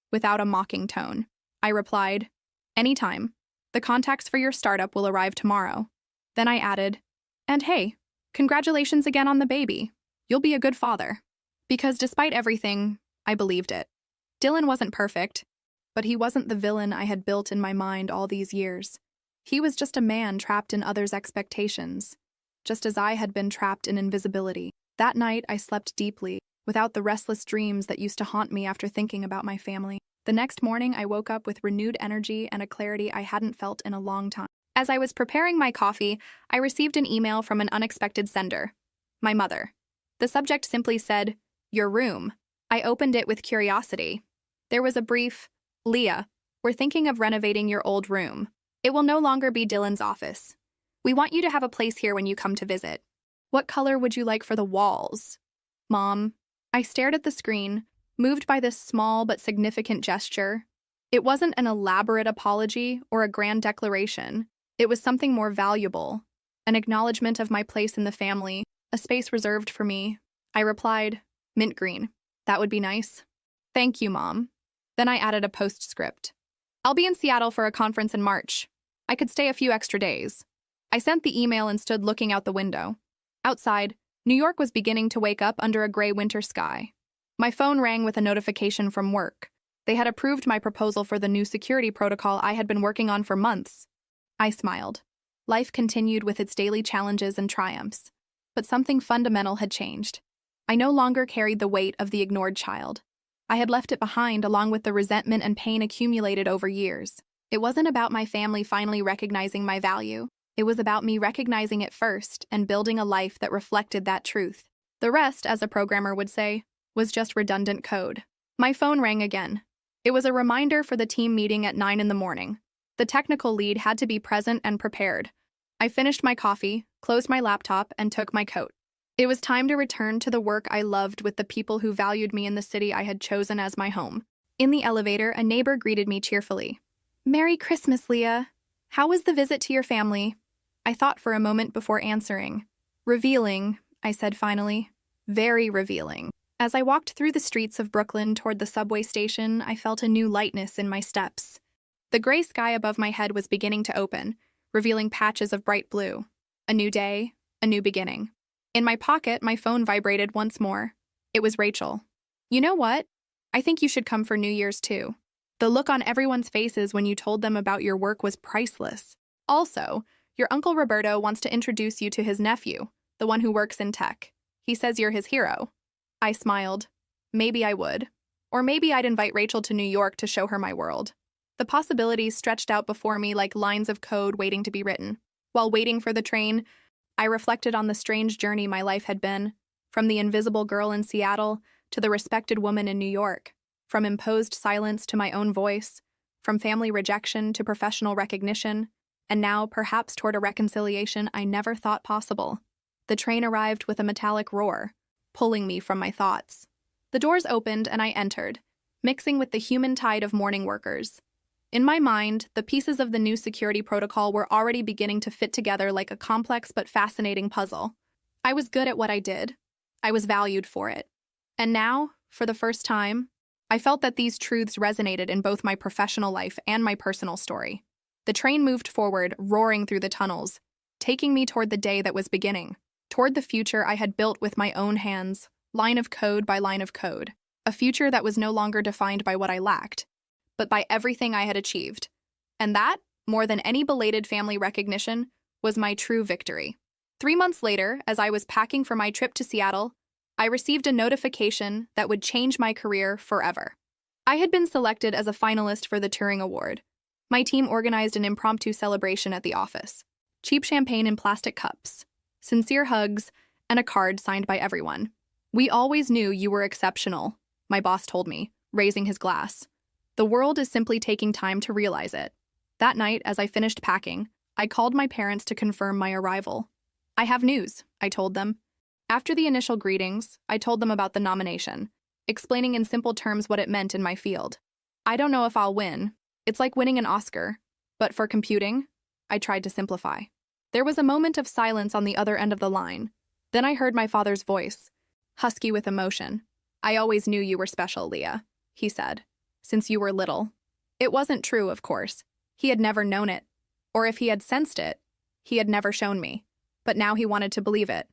Without a mocking tone, I replied, "Anytime. The contacts for your startup will arrive tomorrow." Then I added, "And hey, congratulations again on the baby. You'll be a good father." Because despite everything, I believed it. Dylan wasn't perfect, but he wasn't the villain I had built in my mind all these years. He was just a man trapped in others' expectations, just as I had been trapped in invisibility. That night, I slept deeply, without the restless dreams that used to haunt me after thinking about my family. The next morning, I woke up with renewed energy and a clarity I hadn't felt in a long time. As I was preparing my coffee, I received an email from an unexpected sender. My mother. The subject simply said, "Your room." I opened it with curiosity. There was a brief, "Leah, we're thinking of renovating your old room. It will no longer be Dylan's office. We want you to have a place here when you come to visit. What color would you like for the walls?" Mom. I stared at the screen, moved by this small but significant gesture. It wasn't an elaborate apology or a grand declaration. It was something more valuable, an acknowledgement of my place in the family, a space reserved for me. I replied, "Mint green. That would be nice." "Thank you, Mom." Then I added a postscript. "I'll be in Seattle for a conference in March. I could stay a few extra days." I sent the email and stood looking out the window. Outside, New York was beginning to wake up under a gray winter sky. My phone rang with a notification from work. They had approved my proposal for the new security protocol I had been working on for months. I smiled. Life continued with its daily challenges and triumphs. But something fundamental had changed. I no longer carried the weight of the ignored child. I had left it behind along with the resentment and pain accumulated over years. It wasn't about my family finally recognizing my value. It was about me recognizing it first and building a life that reflected that truth. The rest, as a programmer would say, was just redundant code. My phone rang again. It was a reminder for the team meeting at 9 in the morning. The technical lead had to be present and prepared. I finished my coffee, closed my laptop, and took my coat. It was time to return to the work I loved with the people who valued me in the city I had chosen as my home. In the elevator, a neighbor greeted me cheerfully. "Merry Christmas, Leah. How was the visit to your family? I thought for a moment before answering. Revealing, I said finally. Very revealing. As I walked through the streets of Brooklyn toward the subway station, I felt a new lightness in my steps. The gray sky above my head was beginning to open, revealing patches of bright blue. A new day, a new beginning. In my pocket, my phone vibrated once more. It was Rachel. You know what? I think you should come for New Year's too. The look on everyone's faces when you told them about your work was priceless. Also, your Uncle Roberto wants to introduce you to his nephew, the one who works in tech. He says you're his hero. I smiled. Maybe I would. Or maybe I'd invite Rachel to New York to show her my world. The possibilities stretched out before me like lines of code waiting to be written. While waiting for the train, I reflected on the strange journey my life had been, from the invisible girl in Seattle to the respected woman in New York, from imposed silence to my own voice, from family rejection to professional recognition, and now perhaps toward a reconciliation I never thought possible. The train arrived with a metallic roar, pulling me from my thoughts. The doors opened and I entered, mixing with the human tide of morning workers. In my mind, the pieces of the new security protocol were already beginning to fit together like a complex but fascinating puzzle. I was good at what I did. I was valued for it. And now, for the first time, I felt that these truths resonated in both my professional life and my personal story. The train moved forward, roaring through the tunnels, taking me toward the day that was beginning, toward the future I had built with my own hands, line of code by line of code, a future that was no longer defined by what I lacked, but by everything I had achieved. And that, more than any belated family recognition, was my true victory. 3 months later, as I was packing for my trip to Seattle, I received a notification that would change my career forever. I had been selected as a finalist for the Turing Award. My team organized an impromptu celebration at the office. Cheap champagne in plastic cups, sincere hugs, and a card signed by everyone. We always knew you were exceptional, my boss told me, raising his glass. The world is simply taking time to realize it. That night, as I finished packing, I called my parents to confirm my arrival. I have news, I told them. After the initial greetings, I told them about the nomination, explaining in simple terms what it meant in my field. I don't know if I'll win. It's like winning an Oscar. But for computing, I tried to simplify. There was a moment of silence on the other end of the line. Then I heard my father's voice, husky with emotion. I always knew you were special, Leah, he said, since you were little. It wasn't true, of course. He had never known it. Or if he had sensed it, he had never shown me. But now he wanted to believe it.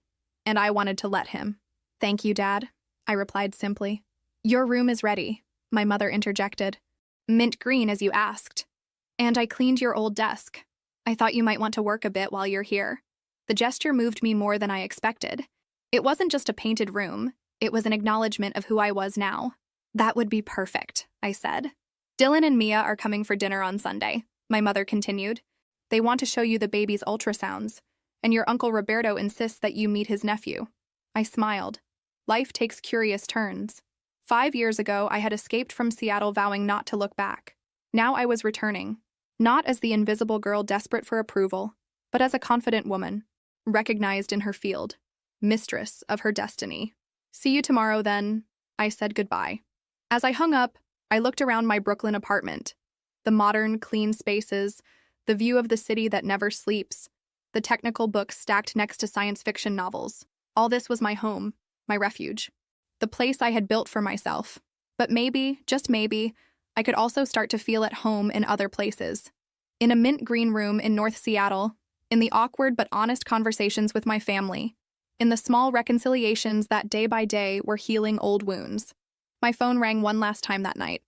And I wanted to let him. Thank you, Dad, I replied simply. Your room is ready, my mother interjected. Mint green, as you asked. And I cleaned your old desk. I thought you might want to work a bit while you're here. The gesture moved me more than I expected. It wasn't just a painted room. It was an acknowledgement of who I was now. That would be perfect, I said. Dylan and Mia are coming for dinner on Sunday, my mother continued. They want to show you the baby's ultrasounds, and your Uncle Roberto insists that you meet his nephew. I smiled. Life takes curious turns. 5 years ago, I had escaped from Seattle vowing not to look back. Now I was returning, not as the invisible girl desperate for approval, but as a confident woman, recognized in her field, mistress of her destiny. See you tomorrow, then, I said goodbye. As I hung up, I looked around my Brooklyn apartment. The modern, clean spaces, the view of the city that never sleeps, the technical books stacked next to science fiction novels. All this was my home, my refuge, the place I had built for myself. But maybe, just maybe, I could also start to feel at home in other places. In a mint green room in North Seattle, in the awkward but honest conversations with my family, in the small reconciliations that day by day were healing old wounds. My phone rang one last time that night.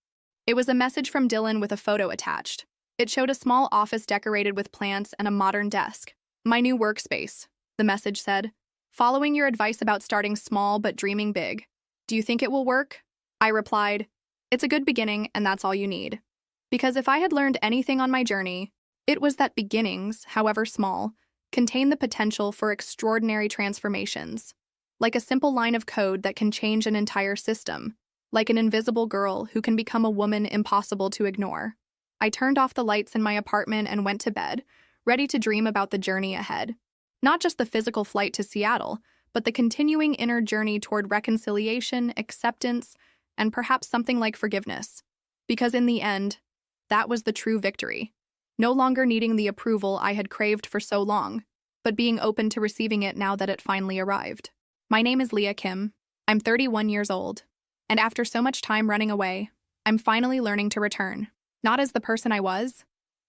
It was a message from Dylan with a photo attached. It showed a small office decorated with plants and a modern desk. My new workspace, the message said. Following your advice about starting small but dreaming big. Do you think it will work? I replied, it's a good beginning and that's all you need. Because if I had learned anything on my journey, it was that beginnings, however small, contain the potential for extraordinary transformations. Like a simple line of code that can change an entire system. Like an invisible girl who can become a woman impossible to ignore. I turned off the lights in my apartment and went to bed, ready to dream about the journey ahead. Not just the physical flight to Seattle, but the continuing inner journey toward reconciliation, acceptance, and perhaps something like forgiveness. Because in the end, that was the true victory. no longer needing the approval I had craved for so long, but being open to receiving it now that it finally arrived. My name is Leah Kim. I'm 31 years old, and after so much time running away, I'm finally learning to return, not as the person I was,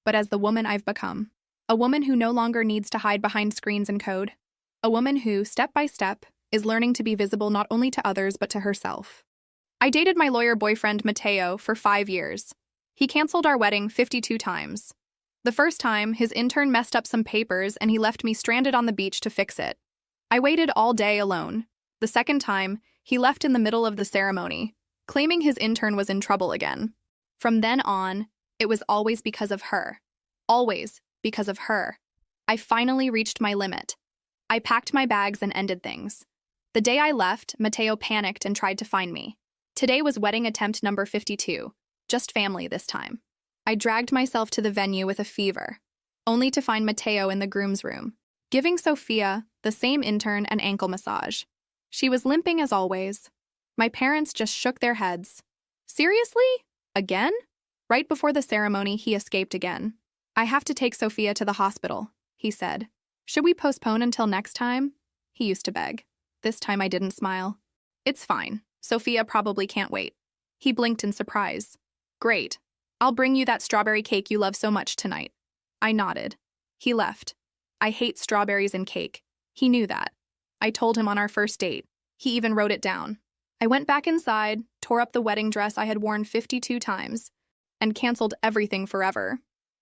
but as the woman I've become. A woman who no longer needs to hide behind screens and code. A woman who, step by step, is learning to be visible not only to others but to herself. I dated my lawyer boyfriend, Mateo, for 5 years. He canceled our wedding 52 times. The first time, his intern messed up some papers and he left me stranded on the beach to fix it. I waited all day alone. The second time, he left in the middle of the ceremony, claiming his intern was in trouble again. From then on, it was always because of her. Always because of her. I finally reached my limit. I packed my bags and ended things. The day I left, Mateo panicked and tried to find me. Today was wedding attempt number 52, just family this time. I dragged myself to the venue with a fever, only to find Mateo in the groom's room, giving Sophia, the same intern, an ankle massage. She was limping as always. My parents just shook their heads. Seriously? Again? Right before the ceremony, he escaped again. I have to take Sophia to the hospital, he said. Should we postpone until next time? He used to beg. This time I didn't smile. It's fine. Sophia probably can't wait. He blinked in surprise. Great. I'll bring you that strawberry cake you love so much tonight. I nodded. He left. I hate strawberries and cake. He knew that. I told him on our first date. He even wrote it down. I went back inside, tore up the wedding dress I had worn 52 times, and canceled everything forever.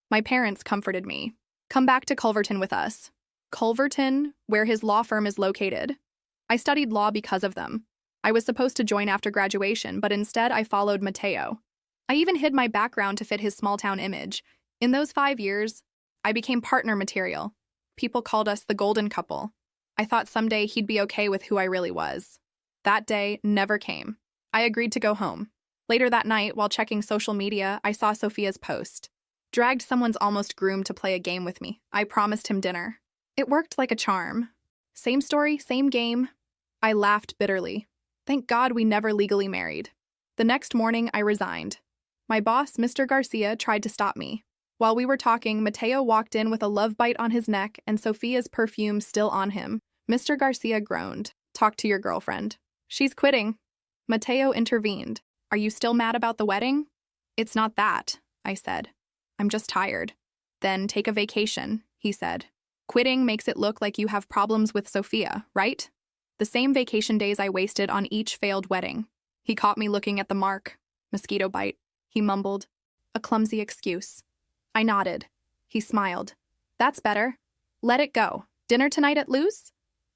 My parents comforted me. Come back to Culverton with us. Culverton, where his law firm is located. I studied law because of them. I was supposed to join after graduation, but instead I followed Mateo. I even hid my background to fit his small-town image. In those 5 years, I became partner material. People called us the golden couple. I thought someday he'd be okay with who I really was. That day never came. I agreed to go home. Later that night, while checking social media, I saw Sophia's post. Dragged someone's almost groom to play a game with me. I promised him dinner. It worked like a charm. Same story, same game. I laughed bitterly. Thank God we never legally married. The next morning, I resigned. My boss, Mr. Garcia, tried to stop me. While we were talking, Mateo walked in with a love bite on his neck and Sophia's perfume still on him. Mr. Garcia groaned. Talk to your girlfriend. She's quitting. Mateo intervened. Are you still mad about the wedding? It's not that, I said. I'm just tired. Then take a vacation, he said. Quitting makes it look like you have problems with Sophia, right? The same vacation days I wasted on each failed wedding. He caught me looking at the mark. Mosquito bite. He mumbled. A clumsy excuse. I nodded. He smiled. That's better. Let it go. Dinner tonight at Lou's?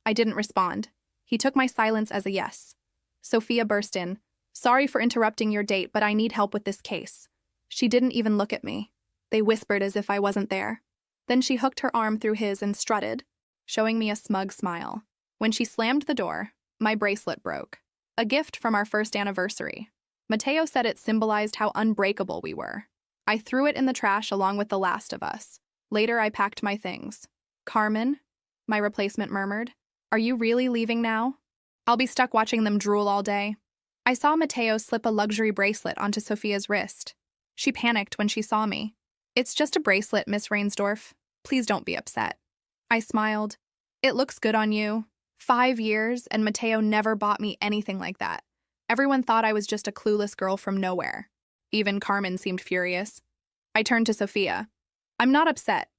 I didn't respond. He took my silence as a yes. Sophia burst in. Sorry for interrupting your date, but I need help with this case. She didn't even look at me. They whispered as if I wasn't there. Then she hooked her arm through his and strutted, showing me a smug smile. When she slammed the door, my bracelet broke. A gift from our first anniversary. Mateo said it symbolized how unbreakable we were. I threw it in the trash along with the last of us. Later, I packed my things. Carmen, my replacement murmured, are you really leaving now? I'll be stuck watching them drool all day. I saw Mateo slip a luxury bracelet onto Sophia's wrist. She panicked when she saw me. It's just a bracelet, Miss Rainsdorf. Please don't be upset. I smiled. It looks good on you. 5 years, and Mateo never bought me anything like that. Everyone thought I was just a clueless girl from nowhere. Even Carmen seemed furious. I turned to Sophia. I'm not upset.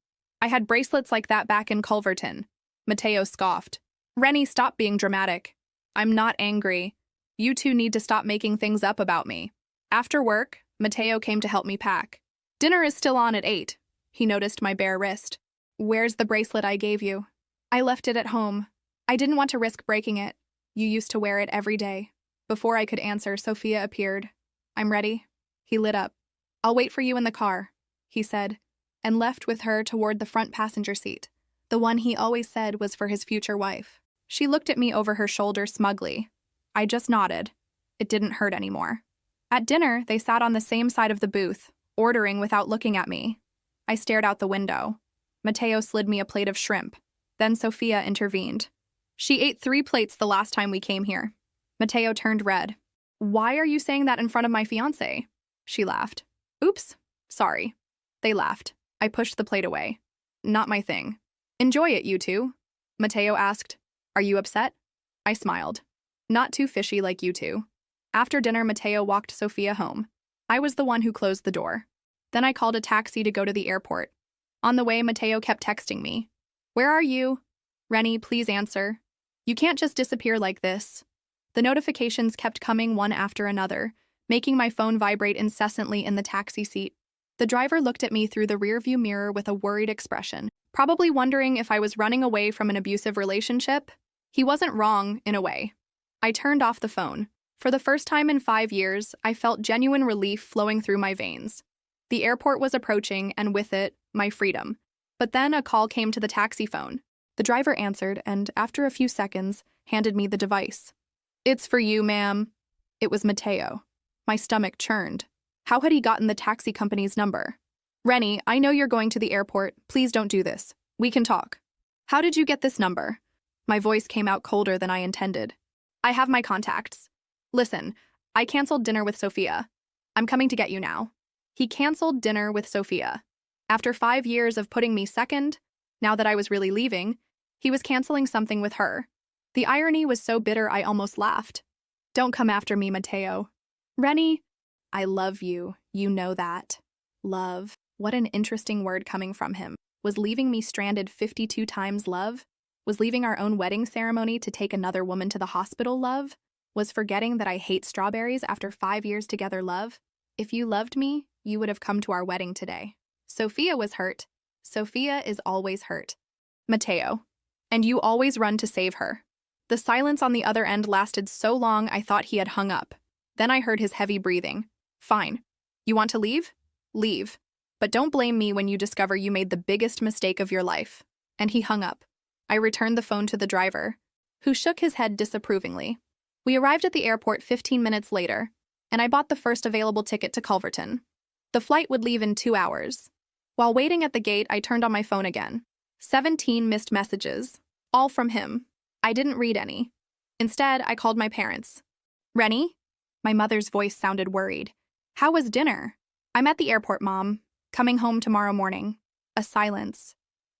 I had bracelets like that back in Culverton. Mateo scoffed. Rennie, stop being dramatic. I'm not angry. You two need to stop making things up about me. After work, Mateo came to help me pack. Dinner is still on at 8. He noticed my bare wrist. Where's the bracelet I gave you? I left it at home. I didn't want to risk breaking it. You used to wear it every day. Before I could answer, Sophia appeared. I'm ready. He lit up. I'll wait for you in the car, he said, and left with her toward the front passenger seat, the one he always said was for his future wife. She looked at me over her shoulder smugly. I just nodded. It didn't hurt anymore. At dinner, they sat on the same side of the booth, ordering without looking at me. I stared out the window. Mateo slid me a plate of shrimp. Then Sophia intervened. She ate 3 plates the last time we came here. Mateo turned red. Why are you saying that in front of my fiancé? She laughed. Oops. Sorry. They laughed. I pushed the plate away. Not my thing. Enjoy it, you two. Mateo asked. Are you upset? I smiled. Not too fishy like you two. After dinner, Mateo walked Sophia home. I was the one who closed the door. Then I called a taxi to go to the airport. On the way, Mateo kept texting me. Where are you? Rennie, please answer. You can't just disappear like this. The notifications kept coming one after another, making my phone vibrate incessantly in the taxi seat. The driver looked at me through the rearview mirror with a worried expression, probably wondering if I was running away from an abusive relationship. He wasn't wrong, in a way. I turned off the phone. For the first time in 5 years, I felt genuine relief flowing through my veins. The airport was approaching, and with it, my freedom. But then a call came to the taxi phone. The driver answered, and after a few seconds, handed me the device. It's for you, ma'am. It was Mateo. My stomach churned. How had he gotten the taxi company's number? Rennie, I know you're going to the airport. Please don't do this. We can talk. How did you get this number? My voice came out colder than I intended. I have my contacts. Listen, I canceled dinner with Sophia. I'm coming to get you now. He canceled dinner with Sophia. After 5 years of putting me second, now that I was really leaving, he was canceling something with her. The irony was so bitter I almost laughed. Don't come after me, Mateo. Rennie, I love you. You know that. Love. What an interesting word coming from him. Was leaving me stranded 52 times love? Was leaving our own wedding ceremony to take another woman to the hospital love? Was forgetting that I hate strawberries after 5 years together love? If you loved me, you would have come to our wedding today. Sophia was hurt. Sophia is always hurt. Mateo. And you always run to save her. The silence on the other end lasted so long I thought he had hung up. Then I heard his heavy breathing. Fine. You want to leave? Leave. But don't blame me when you discover you made the biggest mistake of your life. And he hung up. I returned the phone to the driver, who shook his head disapprovingly. We arrived at the airport 15 minutes later, and I bought the first available ticket to Culverton. The flight would leave in 2 hours. While waiting at the gate, I turned on my phone again. 17 missed messages, all from him. I didn't read any. Instead, I called my parents. Rennie? My mother's voice sounded worried. How was dinner? I'm at the airport, Mom. Coming home tomorrow morning. A silence.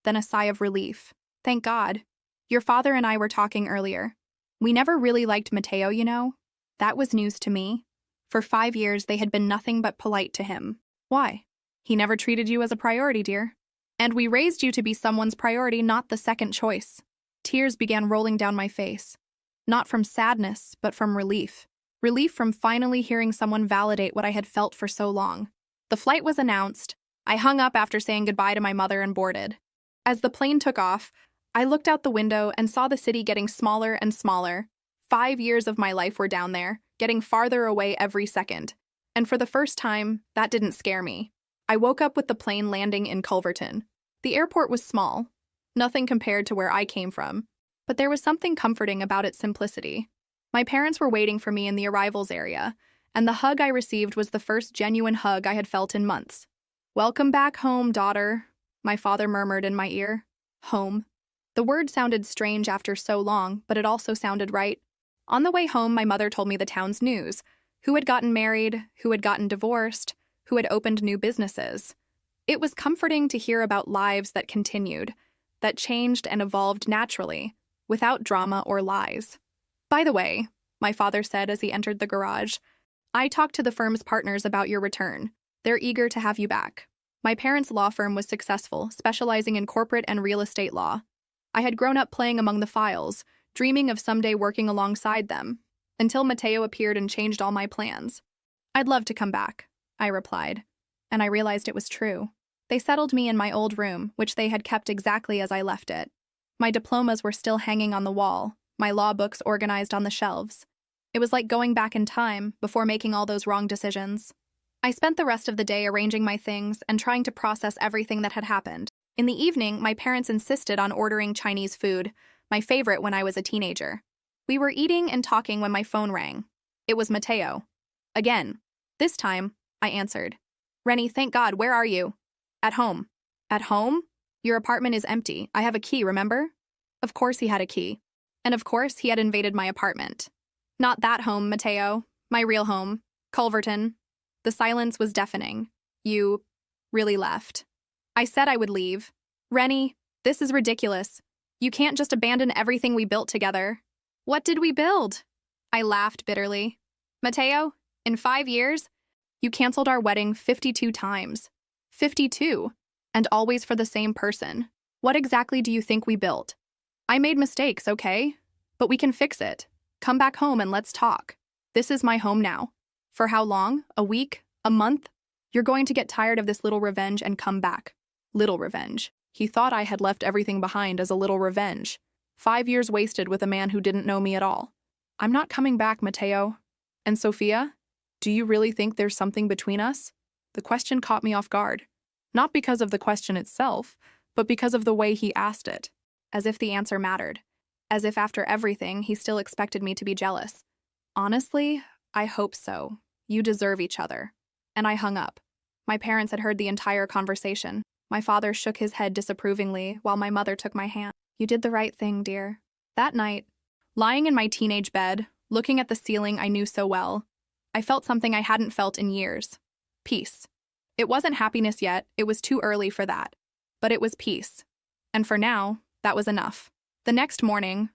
Then a sigh of relief. Thank God. Your father and I were talking earlier. We never really liked Mateo, you know? That was news to me. For 5 years, they had been nothing but polite to him. Why? He never treated you as a priority, dear. And we raised you to be someone's priority, not the second choice. Tears began rolling down my face. Not from sadness, but from relief. Relief from finally hearing someone validate what I had felt for so long. The flight was announced. I hung up after saying goodbye to my mother and boarded. As the plane took off, I looked out the window and saw the city getting smaller and smaller. 5 years of my life were down there, getting farther away every second. And for the first time, that didn't scare me. I woke up with the plane landing in Culverton. The airport was small, nothing compared to where I came from, but there was something comforting about its simplicity. My parents were waiting for me in the arrivals area, and the hug I received was the first genuine hug I had felt in months. Welcome back home, daughter, my father murmured in my ear. Home. The word sounded strange after so long, but it also sounded right. On the way home, my mother told me the town's news. Who had gotten married, who had gotten divorced, who had opened new businesses. It was comforting to hear about lives that continued, that changed and evolved naturally, without drama or lies. By the way, my father said as he entered the garage, I talked to the firm's partners about your return. They're eager to have you back. My parents' law firm was successful, specializing in corporate and real estate law. I had grown up playing among the files, dreaming of someday working alongside them, until Mateo appeared and changed all my plans. I'd love to come back, I replied, and I realized it was true. They settled me in my old room, which they had kept exactly as I left it. My diplomas were still hanging on the wall, my law books organized on the shelves. It was like going back in time before making all those wrong decisions. I spent the rest of the day arranging my things and trying to process everything that had happened. In the evening, my parents insisted on ordering Chinese food, my favorite when I was a teenager. We were eating and talking when my phone rang. It was Mateo. Again. This time, I answered. Rennie, thank God, where are you? At home. At home? Your apartment is empty. I have a key, remember? Of course he had a key. And of course he had invaded my apartment. Not that home, Mateo. My real home. Culverton. The silence was deafening. You really left. I said I would leave. Rennie, this is ridiculous. You can't just abandon everything we built together. What did we build? I laughed bitterly. Mateo, in 5 years, you canceled our wedding 52 times. 52, and always for the same person. What exactly do you think we built? I made mistakes, okay? But we can fix it. Come back home and let's talk. This is my home now. For how long? A week? A month? You're going to get tired of this little revenge and come back. Little revenge. He thought I had left everything behind as a little revenge. 5 years wasted with a man who didn't know me at all. I'm not coming back, Mateo. And Sophia? Do you really think there's something between us? The question caught me off guard. Not because of the question itself, but because of the way he asked it. As if the answer mattered. As if after everything, he still expected me to be jealous. Honestly, I hope so. You deserve each other. And I hung up. My parents had heard the entire conversation. My father shook his head disapprovingly while my mother took my hand. You did the right thing, dear. That night, lying in my teenage bed, looking at the ceiling I knew so well, I felt something I hadn't felt in years. Peace. It wasn't happiness yet, it was too early for that. But it was peace. And for now, that was enough. The next morning,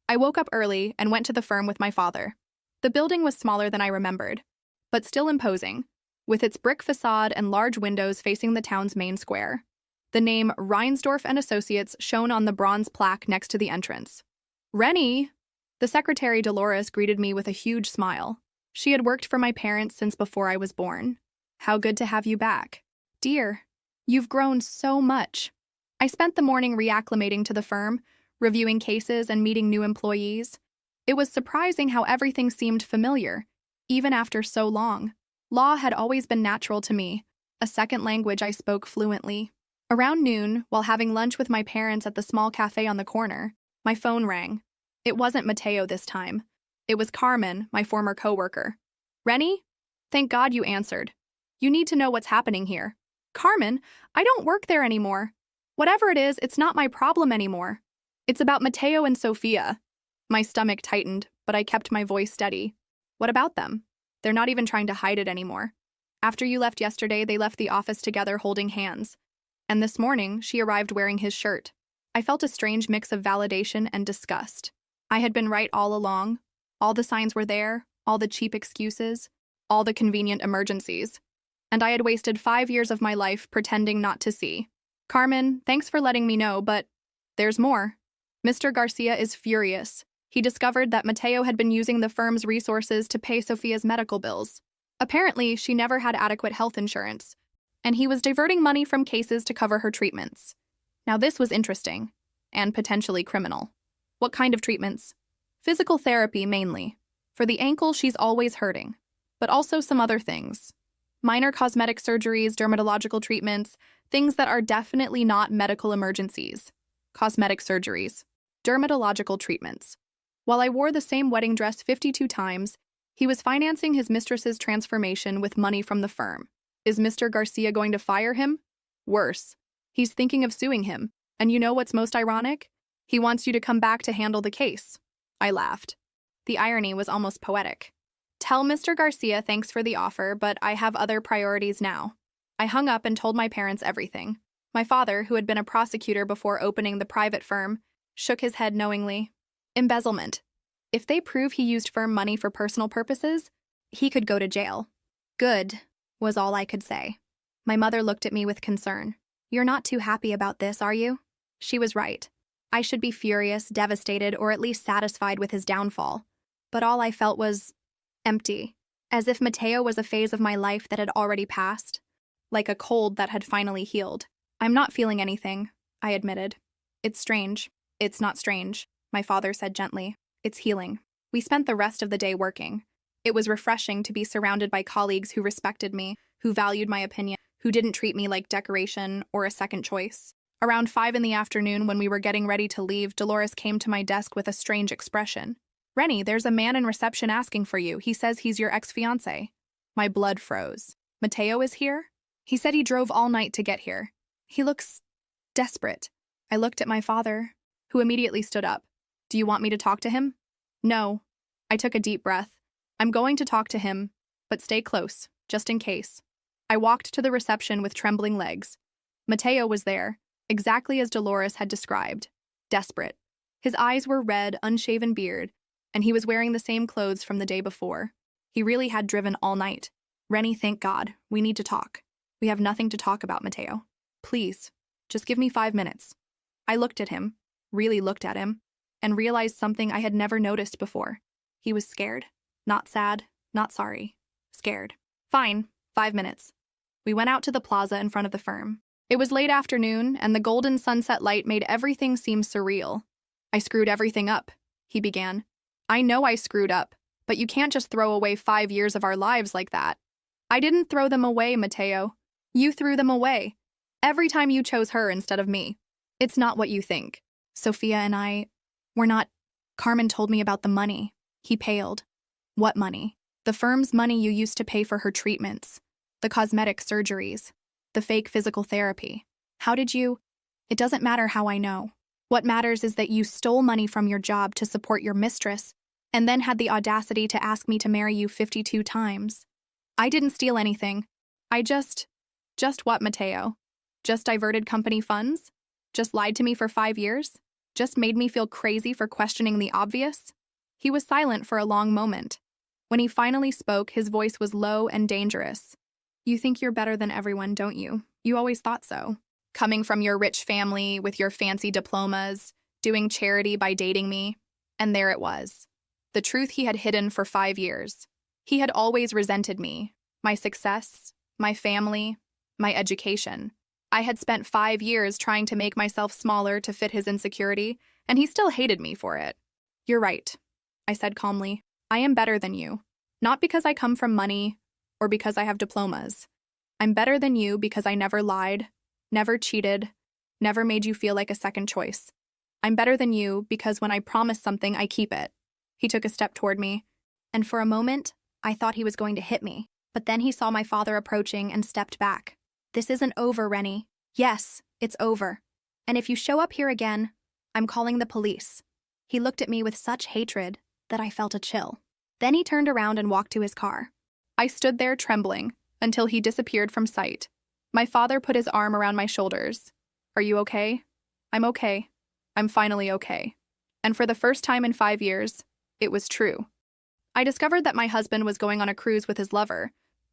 I woke up early and went to the firm with my father. The building was smaller than I remembered, but still imposing, with its brick facade and large windows facing the town's main square. The name Reinsdorf and Associates shone on the bronze plaque next to the entrance. Rennie! The secretary Dolores greeted me with a huge smile. She had worked for my parents since before I was born. How good to have you back. Dear, you've grown so much. I spent the morning reacclimating to the firm, reviewing cases and meeting new employees. It was surprising how everything seemed familiar, even after so long. Law had always been natural to me, a second language I spoke fluently. Around noon, while having lunch with my parents at the small cafe on the corner, my phone rang. It wasn't Mateo this time. It was Carmen, my former coworker. Rennie? Thank God you answered. You need to know what's happening here. Carmen, I don't work there anymore. Whatever it is, it's not my problem anymore. It's about Mateo and Sophia. My stomach tightened, but I kept my voice steady. What about them? They're not even trying to hide it anymore. After you left yesterday, they left the office together holding hands. And this morning, she arrived wearing his shirt. I felt a strange mix of validation and disgust. I had been right all along. All the signs were there, all the cheap excuses, all the convenient emergencies. And I had wasted 5 years of my life pretending not to see. Carmen, thanks for letting me know, but there's more. Mr. Garcia is furious. He discovered that Mateo had been using the firm's resources to pay Sophia's medical bills. Apparently, she never had adequate health insurance, and he was diverting money from cases to cover her treatments. Now this was interesting, and potentially criminal. What kind of treatments? Physical therapy, mainly. For the ankle, she's always hurting, but also some other things. Minor cosmetic surgeries, dermatological treatments, things that are definitely not medical emergencies. Cosmetic surgeries. Dermatological treatments. While I wore the same wedding dress 52 times, he was financing his mistress's transformation with money from the firm. Is Mr. Garcia going to fire him? Worse. He's thinking of suing him. And you know what's most ironic? He wants you to come back to handle the case. I laughed. The irony was almost poetic. Tell Mr. Garcia thanks for the offer, but I have other priorities now. I hung up and told my parents everything. My father, who had been a prosecutor before opening the private firm, shook his head knowingly. Embezzlement. If they prove he used firm money for personal purposes, he could go to jail. Good, was all I could say. My mother looked at me with concern. You're not too happy about this, are you? She was right. I should be furious, devastated, or at least satisfied with his downfall. But all I felt was empty, as if Mateo was a phase of my life that had already passed, like a cold that had finally healed. I'm not feeling anything, I admitted. It's strange. It's not strange, my father said gently. It's healing. We spent the rest of the day working. It was refreshing to be surrounded by colleagues who respected me, who valued my opinion, who didn't treat me like decoration or a second choice. Around 5 in the afternoon, when we were getting ready to leave, Dolores came to my desk with a strange expression. Rennie, there's a man in reception asking for you. He says he's your ex-fiancé. My blood froze. Mateo is here? He said he drove all night to get here. He looks desperate. I looked at my father, who immediately stood up. Do you want me to talk to him? No. I took a deep breath. I'm going to talk to him, but stay close, just in case. I walked to the reception with trembling legs. Mateo was there, exactly as Dolores had described, desperate. His eyes were red, unshaven beard, and he was wearing the same clothes from the day before. He really had driven all night. Rennie, thank God. We need to talk. We have nothing to talk about, Mateo. Please, just give me 5 minutes. I looked at him, really looked at him, and realized something I had never noticed before. He was scared. Not sad, not sorry. Scared. Fine, 5 minutes. We went out to the plaza in front of the firm. It was late afternoon, and the golden sunset light made everything seem surreal. I screwed everything up, he began. I know I screwed up, but you can't just throw away 5 years of our lives like that. I didn't throw them away, Mateo. You threw them away. Every time you chose her instead of me. It's not what you think. Sophia and I, we're not. Carmen told me about the money. He paled. What money? The firm's money you used to pay for her treatments. The cosmetic surgeries. The fake physical therapy. How did you? It doesn't matter how I know. What matters is that you stole money from your job to support your mistress, and then had the audacity to ask me to marry you 52 times. I didn't steal anything. I just what, Mateo? Just diverted company funds? Just lied to me for 5 years? Just made me feel crazy for questioning the obvious? He was silent for a long moment. When he finally spoke, his voice was low and dangerous. You think you're better than everyone, don't you? You always thought so. Coming from your rich family, with your fancy diplomas, doing charity by dating me. And there it was. The truth he had hidden for 5 years. He had always resented me, my success, my family, my education. I had spent 5 years trying to make myself smaller to fit his insecurity, and he still hated me for it. You're right, I said calmly. I am better than you. Not because I come from money or because I have diplomas. I'm better than you because I never lied, never cheated, never made you feel like a second choice. I'm better than you because when I promise something, I keep it. He took a step toward me, and for a moment, I thought he was going to hit me. But then he saw my father approaching and stepped back. This isn't over, Rennie. Yes, it's over. And if you show up here again, I'm calling the police. He looked at me with such hatred that I felt a chill. Then he turned around and walked to his car. I stood there trembling until he disappeared from sight. My father put his arm around my shoulders. Are you okay? I'm okay. I'm finally okay. And for the first time in 5 years, it was true. I discovered that my husband was going on a cruise with his lover,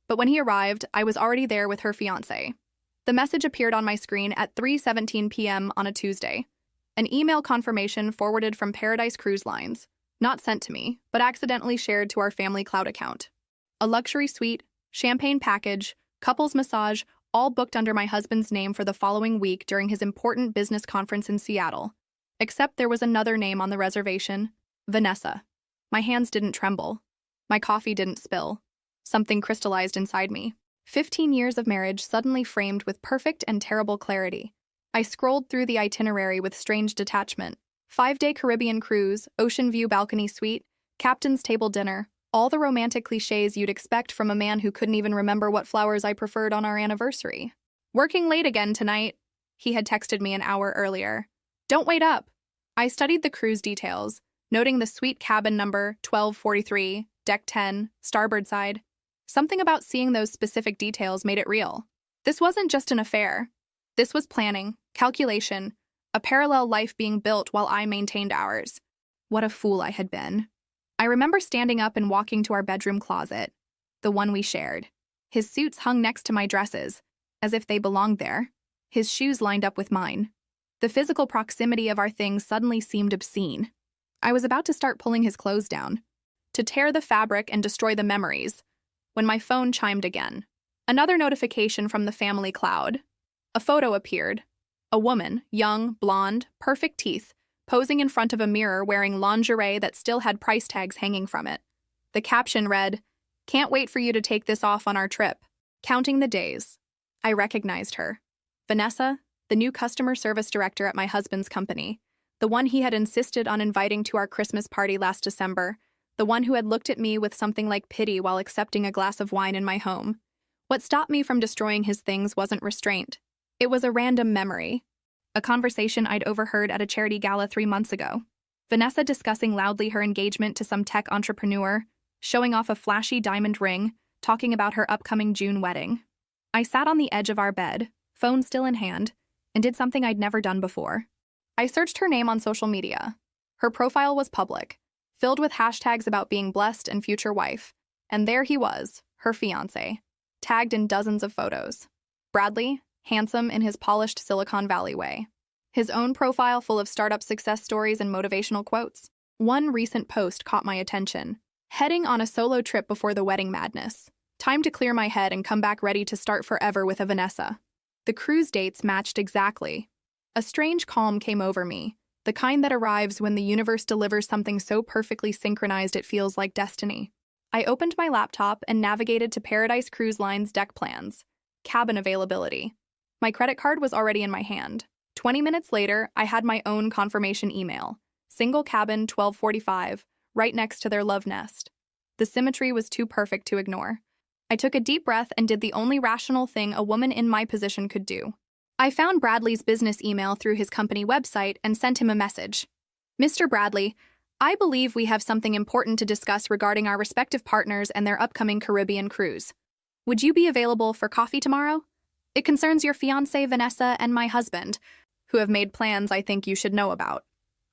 but when he arrived, I was already there with her fiancé. The message appeared on my screen at 3:17 p.m. on a Tuesday. An email confirmation forwarded from Paradise Cruise Lines, not sent to me, but accidentally shared to our family cloud account. A luxury suite, champagne package, couples massage, all booked under my husband's name for the following week during his important business conference in Seattle. Except there was another name on the reservation, Vanessa. My hands didn't tremble. My coffee didn't spill. Something crystallized inside me. 15 years of marriage suddenly framed with perfect and terrible clarity. I scrolled through the itinerary with strange detachment. 5-day Caribbean cruise, ocean view balcony suite, captain's table dinner, all the romantic cliches you'd expect from a man who couldn't even remember what flowers I preferred on our anniversary. Working late again tonight, he had texted me an hour earlier. Don't wait up. I studied the cruise details, noting the suite cabin number 1243, deck 10, starboard side. Something about seeing those specific details made it real. This wasn't just an affair. This was planning, calculation, a parallel life being built while I maintained ours. What a fool I had been. I remember standing up and walking to our bedroom closet, the one we shared. His suits hung next to my dresses, as if they belonged there. His shoes lined up with mine. The physical proximity of our things suddenly seemed obscene. I was about to start pulling his clothes down, to tear the fabric and destroy the memories, when my phone chimed again. Another notification from the family cloud. A photo appeared. A woman, young, blonde, perfect teeth, posing in front of a mirror wearing lingerie that still had price tags hanging from it. The caption read, "Can't wait for you to take this off on our trip." Counting the days. I recognized her. Vanessa, the new customer service director at my husband's company, the one he had insisted on inviting to our Christmas party last December, the one who had looked at me with something like pity while accepting a glass of wine in my home. What stopped me from destroying his things wasn't restraint. It was a random memory. A conversation I'd overheard at a charity gala 3 months ago. Vanessa discussing loudly her engagement to some tech entrepreneur, showing off a flashy diamond ring, talking about her upcoming June wedding. I sat on the edge of our bed, phone still in hand, and did something I'd never done before. I searched her name on social media. Her profile was public, filled with hashtags about being blessed and future wife, and there he was, her fiancé, tagged in dozens of photos. Bradley, handsome in his polished Silicon Valley way. His own profile full of startup success stories and motivational quotes. One recent post caught my attention. Heading on a solo trip before the wedding madness. Time to clear my head and come back ready to start forever with a Vanessa. The cruise dates matched exactly. A strange calm came over me, the kind that arrives when the universe delivers something so perfectly synchronized it feels like destiny. I opened my laptop and navigated to Paradise Cruise Line's deck plans. Cabin availability. My credit card was already in my hand. 20 minutes later, I had my own confirmation email. Single cabin, 1245, right next to their love nest. The symmetry was too perfect to ignore. I took a deep breath and did the only rational thing a woman in my position could do. I found Bradley's business email through his company website and sent him a message. Mr. Bradley, I believe we have something important to discuss regarding our respective partners and their upcoming Caribbean cruise. Would you be available for coffee tomorrow? It concerns your fiancée Vanessa and my husband, who have made plans I think you should know about.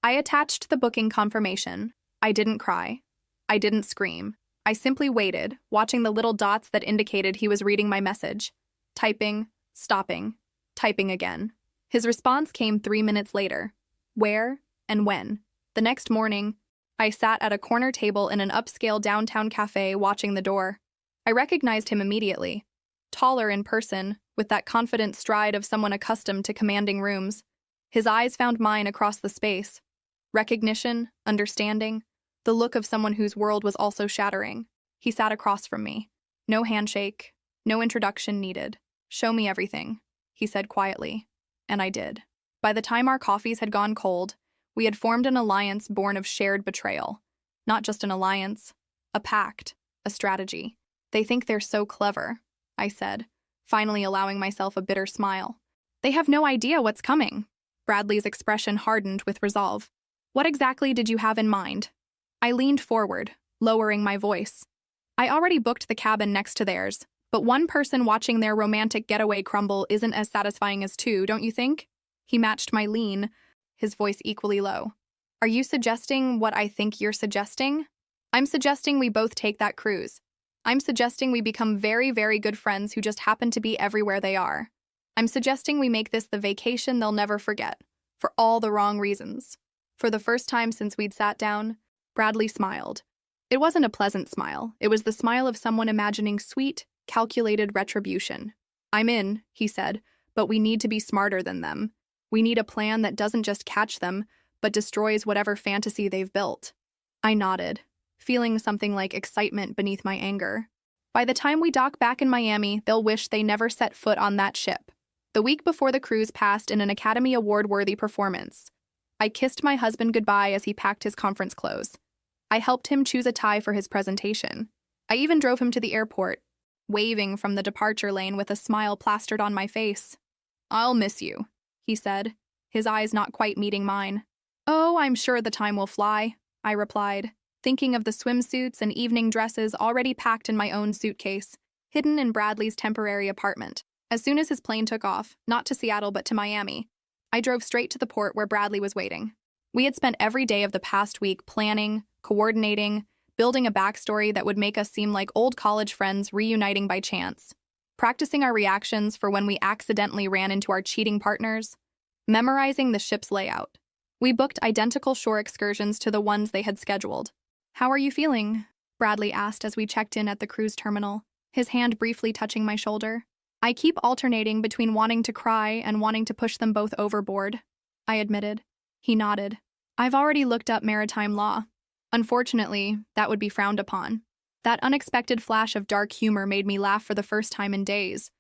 I attached the booking confirmation. I didn't cry. I didn't scream. I simply waited, watching the little dots that indicated he was reading my message. Typing, stopping, typing again. His response came 3 minutes later. Where and when? The next morning, I sat at a corner table in an upscale downtown cafe watching the door. I recognized him immediately. Taller in person, with that confident stride of someone accustomed to commanding rooms. His eyes found mine across the space. Recognition, understanding, the look of someone whose world was also shattering. He sat across from me. No handshake, no introduction needed. Show me everything, he said quietly. And I did. By the time our coffees had gone cold, we had formed an alliance born of shared betrayal. Not just an alliance, a pact, a strategy. They think they're so clever, I said, finally allowing myself a bitter smile. They have no idea what's coming. Bradley's expression hardened with resolve. What exactly did you have in mind? I leaned forward, lowering my voice. I already booked the cabin next to theirs, but one person watching their romantic getaway crumble isn't as satisfying as two, don't you think? He matched my lean, his voice equally low. Are you suggesting what I think you're suggesting? I'm suggesting we both take that cruise. I'm suggesting we become very, very good friends who just happen to be everywhere they are. I'm suggesting we make this the vacation they'll never forget, for all the wrong reasons. For the first time since we'd sat down, Bradley smiled. It wasn't a pleasant smile. It was the smile of someone imagining sweet, calculated retribution. I'm in, he said, but we need to be smarter than them. We need a plan that doesn't just catch them, but destroys whatever fantasy they've built. I nodded, feeling something like excitement beneath my anger. By the time we dock back in Miami, they'll wish they never set foot on that ship. The week before the cruise passed in an Academy Award-worthy performance. I kissed my husband goodbye as he packed his conference clothes. I helped him choose a tie for his presentation. I even drove him to the airport, waving from the departure lane with a smile plastered on my face. I'll miss you, he said, his eyes not quite meeting mine. Oh, I'm sure the time will fly, I replied, thinking of the swimsuits and evening dresses already packed in my own suitcase, hidden in Bradley's temporary apartment. As soon as his plane took off, not to Seattle but to Miami, I drove straight to the port where Bradley was waiting. We had spent every day of the past week planning, coordinating, building a backstory that would make us seem like old college friends reuniting by chance, practicing our reactions for when we accidentally ran into our cheating partners, memorizing the ship's layout. We booked identical shore excursions to the ones they had scheduled. How are you feeling? Bradley asked as we checked in at the cruise terminal, his hand briefly touching my shoulder. I keep alternating between wanting to cry and wanting to push them both overboard, I admitted. He nodded. I've already looked up maritime law. Unfortunately, that would be frowned upon. That unexpected flash of dark humor made me laugh for the first time in days.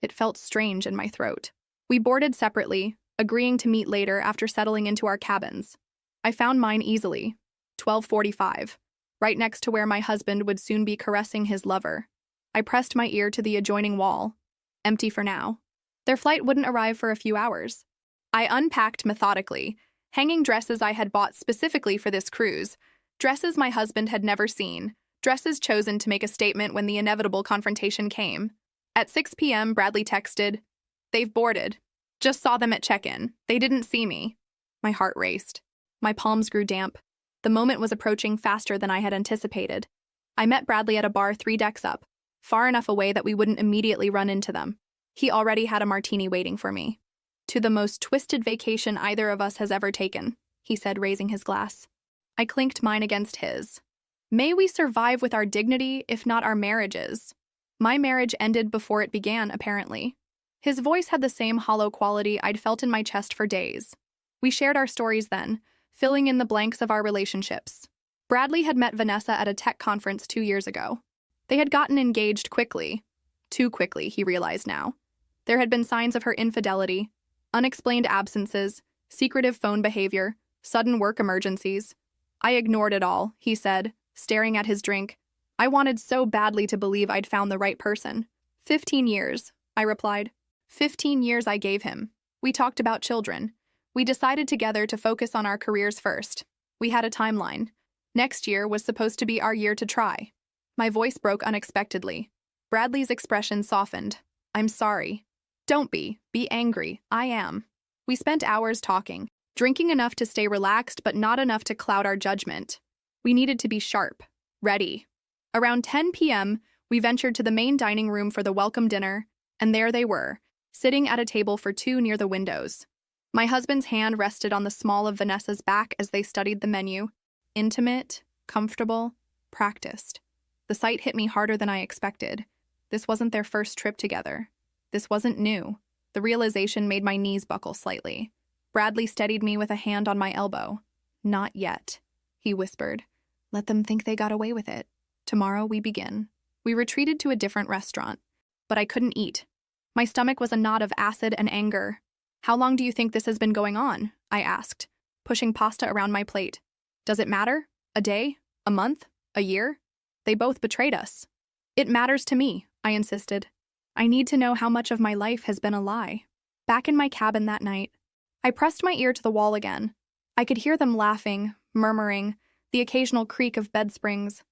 It felt strange in my throat. We boarded separately, agreeing to meet later after settling into our cabins. I found mine easily, 12:45, right next to where my husband would soon be caressing his lover. I pressed my ear to the adjoining wall. Empty for now. Their flight wouldn't arrive for a few hours. I unpacked methodically, hanging dresses I had bought specifically for this cruise, dresses my husband had never seen, dresses chosen to make a statement when the inevitable confrontation came. At 6 p.m., Bradley texted, They've boarded. Just saw them at check-in. They didn't see me. My heart raced. My palms grew damp. The moment was approaching faster than I had anticipated. I met Bradley at a bar 3 decks up, far enough away that we wouldn't immediately run into them. He already had a martini waiting for me. "To the most twisted vacation either of us has ever taken," he said, raising his glass. I clinked mine against his. "May we survive with our dignity, if not our marriages." My marriage ended before it began, apparently. His voice had the same hollow quality I'd felt in my chest for days. We shared our stories then, filling in the blanks of our relationships. Bradley had met Vanessa at a tech conference 2 years ago. They had gotten engaged quickly. Too quickly, he realized now. There had been signs of her infidelity, unexplained absences, secretive phone behavior, sudden work emergencies. I ignored it all, he said, staring at his drink. I wanted so badly to believe I'd found the right person. 15 years, I replied. 15 years I gave him. We talked about children. We decided together to focus on our careers first. We had a timeline. Next year was supposed to be our year to try. My voice broke unexpectedly. Bradley's expression softened. "I'm sorry." "Don't be. Be angry. I am." We spent hours talking, drinking enough to stay relaxed but not enough to cloud our judgment. We needed to be sharp, ready. Around 10 p.m., we ventured to the main dining room for the welcome dinner, and there they were, sitting at a table for 2 near the windows. My husband's hand rested on the small of Vanessa's back as they studied the menu. Intimate, comfortable, practiced. The sight hit me harder than I expected. This wasn't their first trip together. This wasn't new. The realization made my knees buckle slightly. Bradley steadied me with a hand on my elbow. "Not yet," he whispered. "Let them think they got away with it. Tomorrow we begin." We retreated to a different restaurant, but I couldn't eat. My stomach was a knot of acid and anger. "How long do you think this has been going on?" I asked, pushing pasta around my plate. "Does it matter? A day? A month? A year? They both betrayed us." "It matters to me," I insisted. "I need to know how much of my life has been a lie." Back in my cabin that night, I pressed my ear to the wall again. I could hear them laughing, murmuring, the occasional creak of bed springs.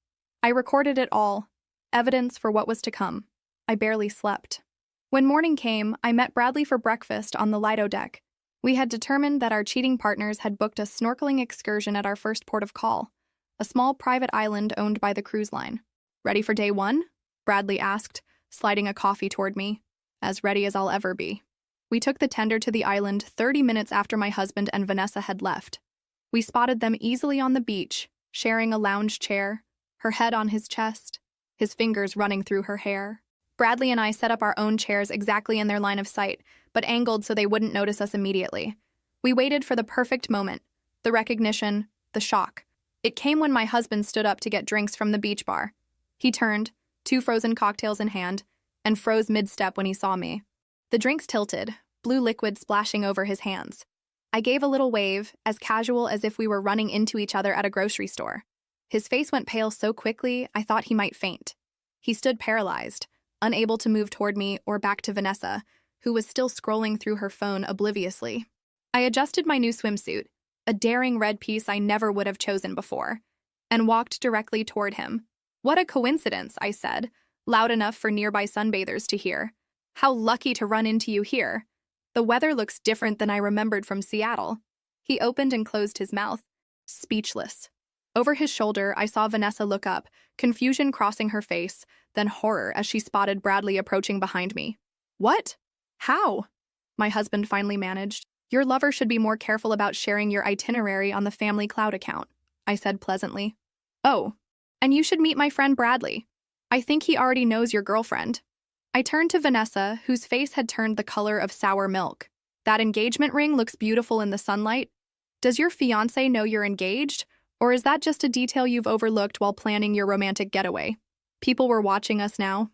I recorded it all, evidence for what was to come. I barely slept. When morning came, I met Bradley for breakfast on the Lido deck. We had determined that our cheating partners had booked a snorkeling excursion at our first port of call, a small private island owned by the cruise line. "Ready for day 1?" Bradley asked, sliding a coffee toward me. "As ready as I'll ever be." We took the tender to the island 30 minutes after my husband and Vanessa had left. We spotted them easily on the beach, sharing a lounge chair, her head on his chest, his fingers running through her hair. Bradley and I set up our own chairs exactly in their line of sight, but angled so they wouldn't notice us immediately. We waited for the perfect moment, the recognition, the shock. It came when my husband stood up to get drinks from the beach bar. He turned, 2 frozen cocktails in hand, and froze mid-step when he saw me. The drinks tilted, blue liquid splashing over his hands. I gave a little wave, as casual as if we were running into each other at a grocery store. His face went pale so quickly I thought he might faint. He stood paralyzed, unable to move toward me or back to Vanessa, who was still scrolling through her phone obliviously. I adjusted my new swimsuit, a daring red piece I never would have chosen before, and walked directly toward him. "What a coincidence," I said, loud enough for nearby sunbathers to hear. "How lucky to run into you here. The weather looks different than I remembered from Seattle." He opened and closed his mouth, speechless. Over his shoulder, I saw Vanessa look up, confusion crossing her face, then horror as she spotted Bradley approaching behind me. "What? How?" My husband finally managed. "Your lover should be more careful about sharing your itinerary on the family cloud account," I said pleasantly. "Oh, and you should meet my friend Bradley. I think he already knows your girlfriend." I turned to Vanessa, whose face had turned the color of sour milk. "That engagement ring looks beautiful in the sunlight. Does your fiancé know you're engaged? Or is that just a detail you've overlooked while planning your romantic getaway?" People were watching us now,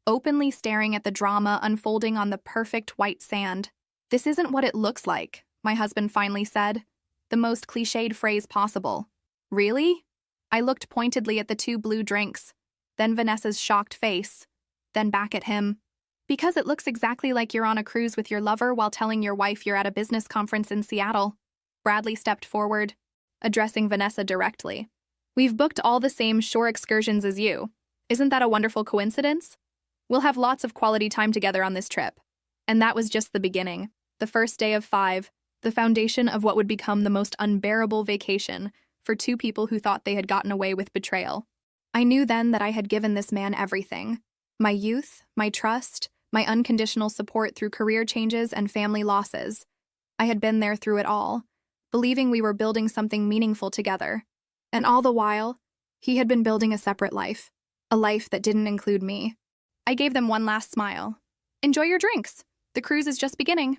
openly staring at the drama unfolding on the perfect white sand. "This isn't what it looks like," my husband finally said, the most cliched phrase possible. "Really?" I looked pointedly at the 2 blue drinks, then Vanessa's shocked face, then back at him. "Because it looks exactly like you're on a cruise with your lover while telling your wife you're at a business conference in Seattle." Bradley stepped forward, addressing Vanessa directly. "We've booked all the same shore excursions as you. Isn't that a wonderful coincidence? We'll have lots of quality time together on this trip. And that was just the beginning. The first day of 5, the foundation of what would become the most unbearable vacation for two people who thought they had gotten away with betrayal. I knew then that I had given this man everything. My youth, my trust, my unconditional support through career changes and family losses. I had been there through it all, believing we were building something meaningful together. And all the while, he had been building a separate life, a life that didn't include me. I gave them one last smile. Enjoy your drinks. The cruise is just beginning.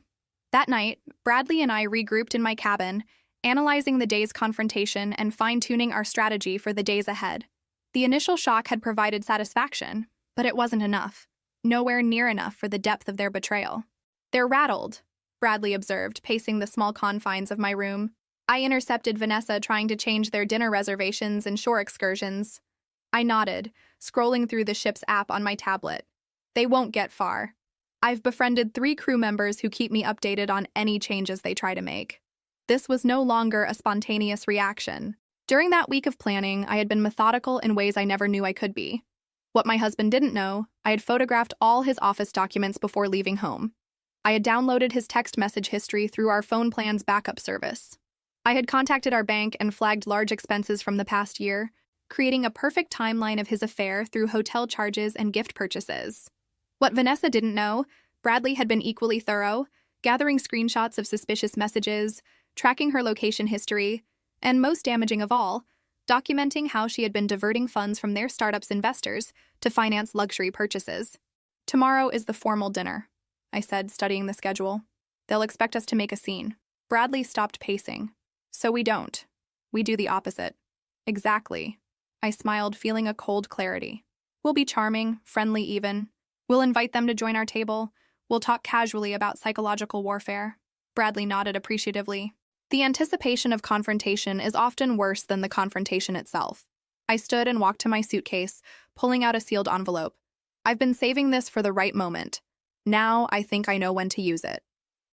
That night, Bradley and I regrouped in my cabin, analyzing the day's confrontation and fine-tuning our strategy for the days ahead. The initial shock had provided satisfaction, but it wasn't enough. Nowhere near enough for the depth of their betrayal. They're rattled, Bradley observed, pacing the small confines of my room. I intercepted Vanessa trying to change their dinner reservations and shore excursions. I nodded, scrolling through the ship's app on my tablet. They won't get far. I've befriended 3 crew members who keep me updated on any changes they try to make. This was no longer a spontaneous reaction. During that week of planning, I had been methodical in ways I never knew I could be. What my husband didn't know, I had photographed all his office documents before leaving home. I had downloaded his text message history through our phone plan's backup service. I had contacted our bank and flagged large expenses from the past year, creating a perfect timeline of his affair through hotel charges and gift purchases. What Vanessa didn't know, Bradley had been equally thorough, gathering screenshots of suspicious messages, tracking her location history, and most damaging of all, documenting how she had been diverting funds from their startup's investors to finance luxury purchases. Tomorrow is the formal dinner, I said, studying the schedule. They'll expect us to make a scene. Bradley stopped pacing. So we don't. We do the opposite. Exactly. I smiled, feeling a cold clarity. We'll be charming, friendly even. We'll invite them to join our table. We'll talk casually about psychological warfare. Bradley nodded appreciatively. The anticipation of confrontation is often worse than the confrontation itself. I stood and walked to my suitcase, pulling out a sealed envelope. I've been saving this for the right moment. Now I think I know when to use it.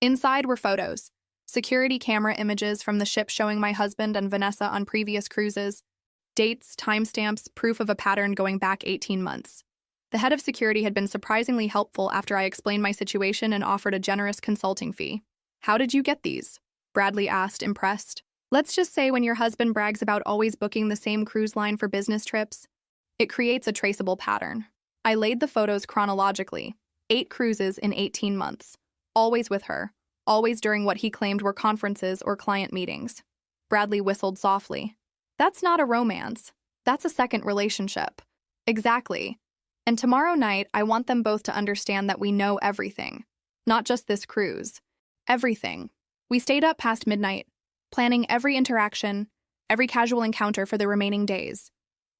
Inside were photos, security camera images from the ship showing my husband and Vanessa on previous cruises, dates, timestamps, proof of a pattern going back 18 months. The head of security had been surprisingly helpful after I explained my situation and offered a generous consulting fee. How did you get these? Bradley asked, impressed. Let's just say when your husband brags about always booking the same cruise line for business trips, it creates a traceable pattern. I laid the photos chronologically. 8 cruises in 18 months. Always with her. Always during what he claimed were conferences or client meetings. Bradley whistled softly. That's not a romance. That's a second relationship. Exactly. And tomorrow night, I want them both to understand that we know everything. Not just this cruise. Everything. We stayed up past midnight, planning every interaction, every casual encounter for the remaining days.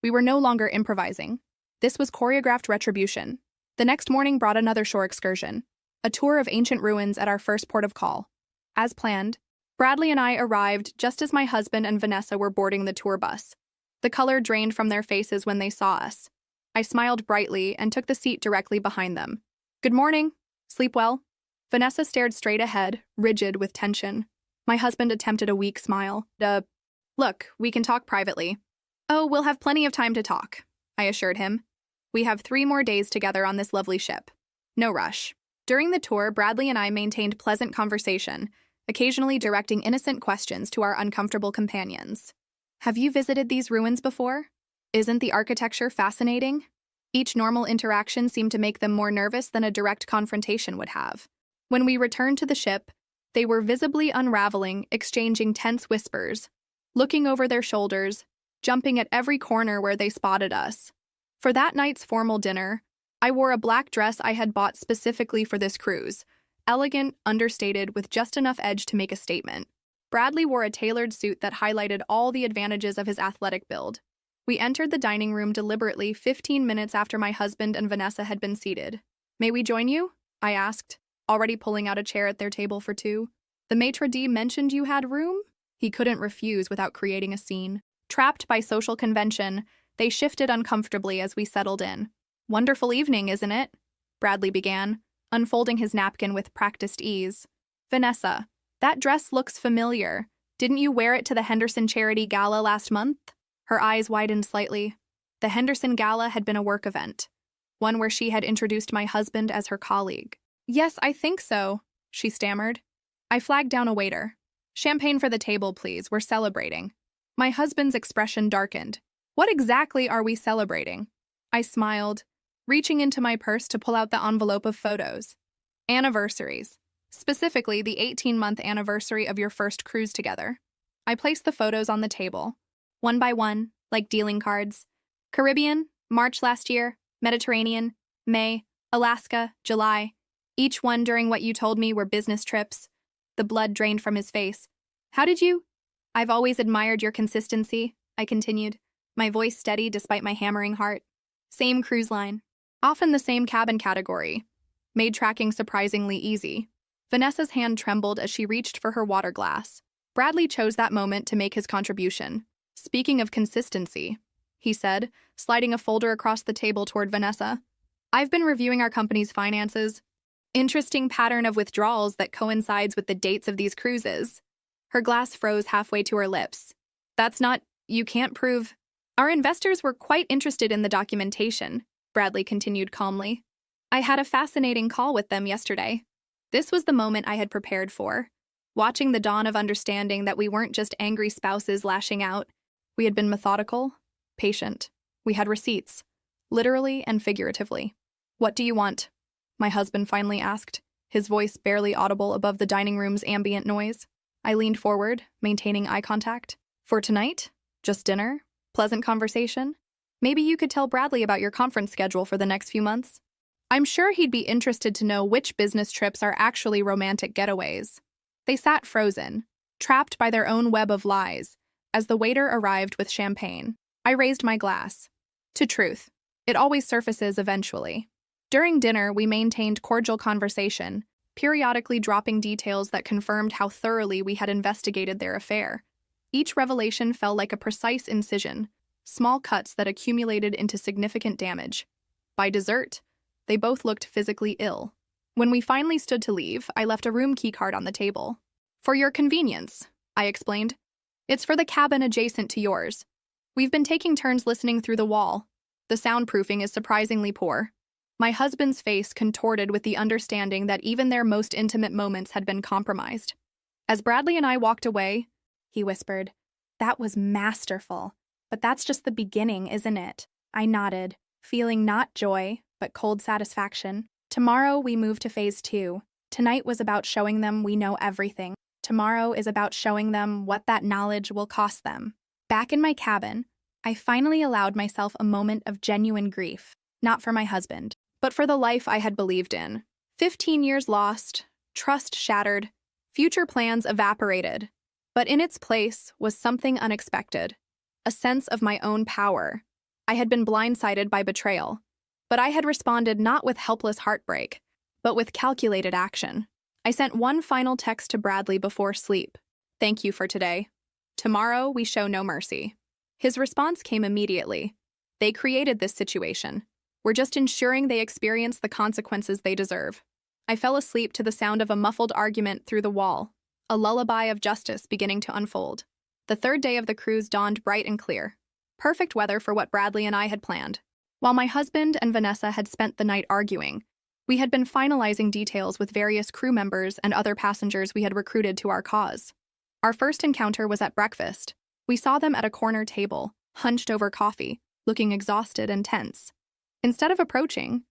We were no longer improvising. This was choreographed retribution. The next morning brought another shore excursion, a tour of ancient ruins at our first port of call. As planned, Bradley and I arrived just as my husband and Vanessa were boarding the tour bus. The color drained from their faces when they saw us. I smiled brightly and took the seat directly behind them. Good morning. Sleep well? Vanessa stared straight ahead, rigid with tension. My husband attempted a weak smile. Look, we can talk privately. Oh, we'll have plenty of time to talk, I assured him. We have 3 more days together on this lovely ship. No rush. During the tour, Bradley and I maintained pleasant conversation, occasionally directing innocent questions to our uncomfortable companions. Have you visited these ruins before? Isn't the architecture fascinating? Each normal interaction seemed to make them more nervous than a direct confrontation would have. When we returned to the ship, they were visibly unraveling, exchanging tense whispers, looking over their shoulders, jumping at every corner where they spotted us. For that night's formal dinner, I wore a black dress I had bought specifically for this cruise, elegant, understated, with just enough edge to make a statement. Bradley wore a tailored suit that highlighted all the advantages of his athletic build. We entered the dining room deliberately 15 minutes after my husband and Vanessa had been seated. May we join you? I asked, already pulling out a chair at their table for 2. The maitre d' mentioned you had room? He couldn't refuse without creating a scene. Trapped by social convention, they shifted uncomfortably as we settled in. Wonderful evening, isn't it? Bradley began, unfolding his napkin with practiced ease. Vanessa, that dress looks familiar. Didn't you wear it to the Henderson Charity Gala last month? Her eyes widened slightly. The Henderson Gala had been a work event, one where she had introduced my husband as her colleague. Yes, I think so, she stammered. I flagged down a waiter. Champagne for the table, please. We're celebrating. My husband's expression darkened. What exactly are we celebrating? I smiled, reaching into my purse to pull out the envelope of photos. Anniversaries. Specifically, the 18-month anniversary of your first cruise together. I placed the photos on the table, one by one, like dealing cards. Caribbean, March last year. Mediterranean, May. Alaska, July. Each one during what you told me were business trips. The blood drained from his face. How did you? I've always admired your consistency, I continued, my voice steady despite my hammering heart. Same cruise line. Often the same cabin category. Made tracking surprisingly easy. Vanessa's hand trembled as she reached for her water glass. Bradley chose that moment to make his contribution. Speaking of consistency, he said, sliding a folder across the table toward Vanessa. I've been reviewing our company's finances. Interesting pattern of withdrawals that coincides with the dates of these cruises. Her glass froze halfway to her lips. That's not, you can't prove. Our investors were quite interested in the documentation, Bradley continued calmly. I had a fascinating call with them yesterday. This was the moment I had prepared for. Watching the dawn of understanding that we weren't just angry spouses lashing out. We had been methodical, patient. We had receipts, literally and figuratively. What do you want? My husband finally asked, his voice barely audible above the dining room's ambient noise. I leaned forward, maintaining eye contact. For tonight? Just dinner? Pleasant conversation? Maybe you could tell Bradley about your conference schedule for the next few months. I'm sure he'd be interested to know which business trips are actually romantic getaways. They sat frozen, trapped by their own web of lies, as the waiter arrived with champagne. I raised my glass. To truth. It always surfaces eventually. During dinner, we maintained cordial conversation, periodically dropping details that confirmed how thoroughly we had investigated their affair. Each revelation fell like a precise incision, small cuts that accumulated into significant damage. By dessert, they both looked physically ill. When we finally stood to leave, I left a room keycard on the table. For your convenience, I explained. It's for the cabin adjacent to yours. We've been taking turns listening through the wall. The soundproofing is surprisingly poor. My husband's face contorted with the understanding that even their most intimate moments had been compromised. As Bradley and I walked away, he whispered, "That was masterful. But that's just the beginning, isn't it?" I nodded, feeling not joy, but cold satisfaction. Tomorrow we move to phase 2. Tonight was about showing them we know everything. Tomorrow is about showing them what that knowledge will cost them. Back in my cabin, I finally allowed myself a moment of genuine grief, not for my husband, but for the life I had believed in. 15 years lost, trust shattered, future plans evaporated. But in its place was something unexpected, a sense of my own power. I had been blindsided by betrayal, but I had responded not with helpless heartbreak, but with calculated action. I sent one final text to Bradley before sleep. Thank you for today. Tomorrow we show no mercy. His response came immediately. They created this situation. We're just ensuring they experience the consequences they deserve. I fell asleep to the sound of a muffled argument through the wall, a lullaby of justice beginning to unfold. The third day of the cruise dawned bright and clear. Perfect weather for what Bradley and I had planned. While my husband and Vanessa had spent the night arguing, we had been finalizing details with various crew members and other passengers we had recruited to our cause. Our first encounter was at breakfast. We saw them at a corner table, hunched over coffee, looking exhausted and tense. Instead of approaching,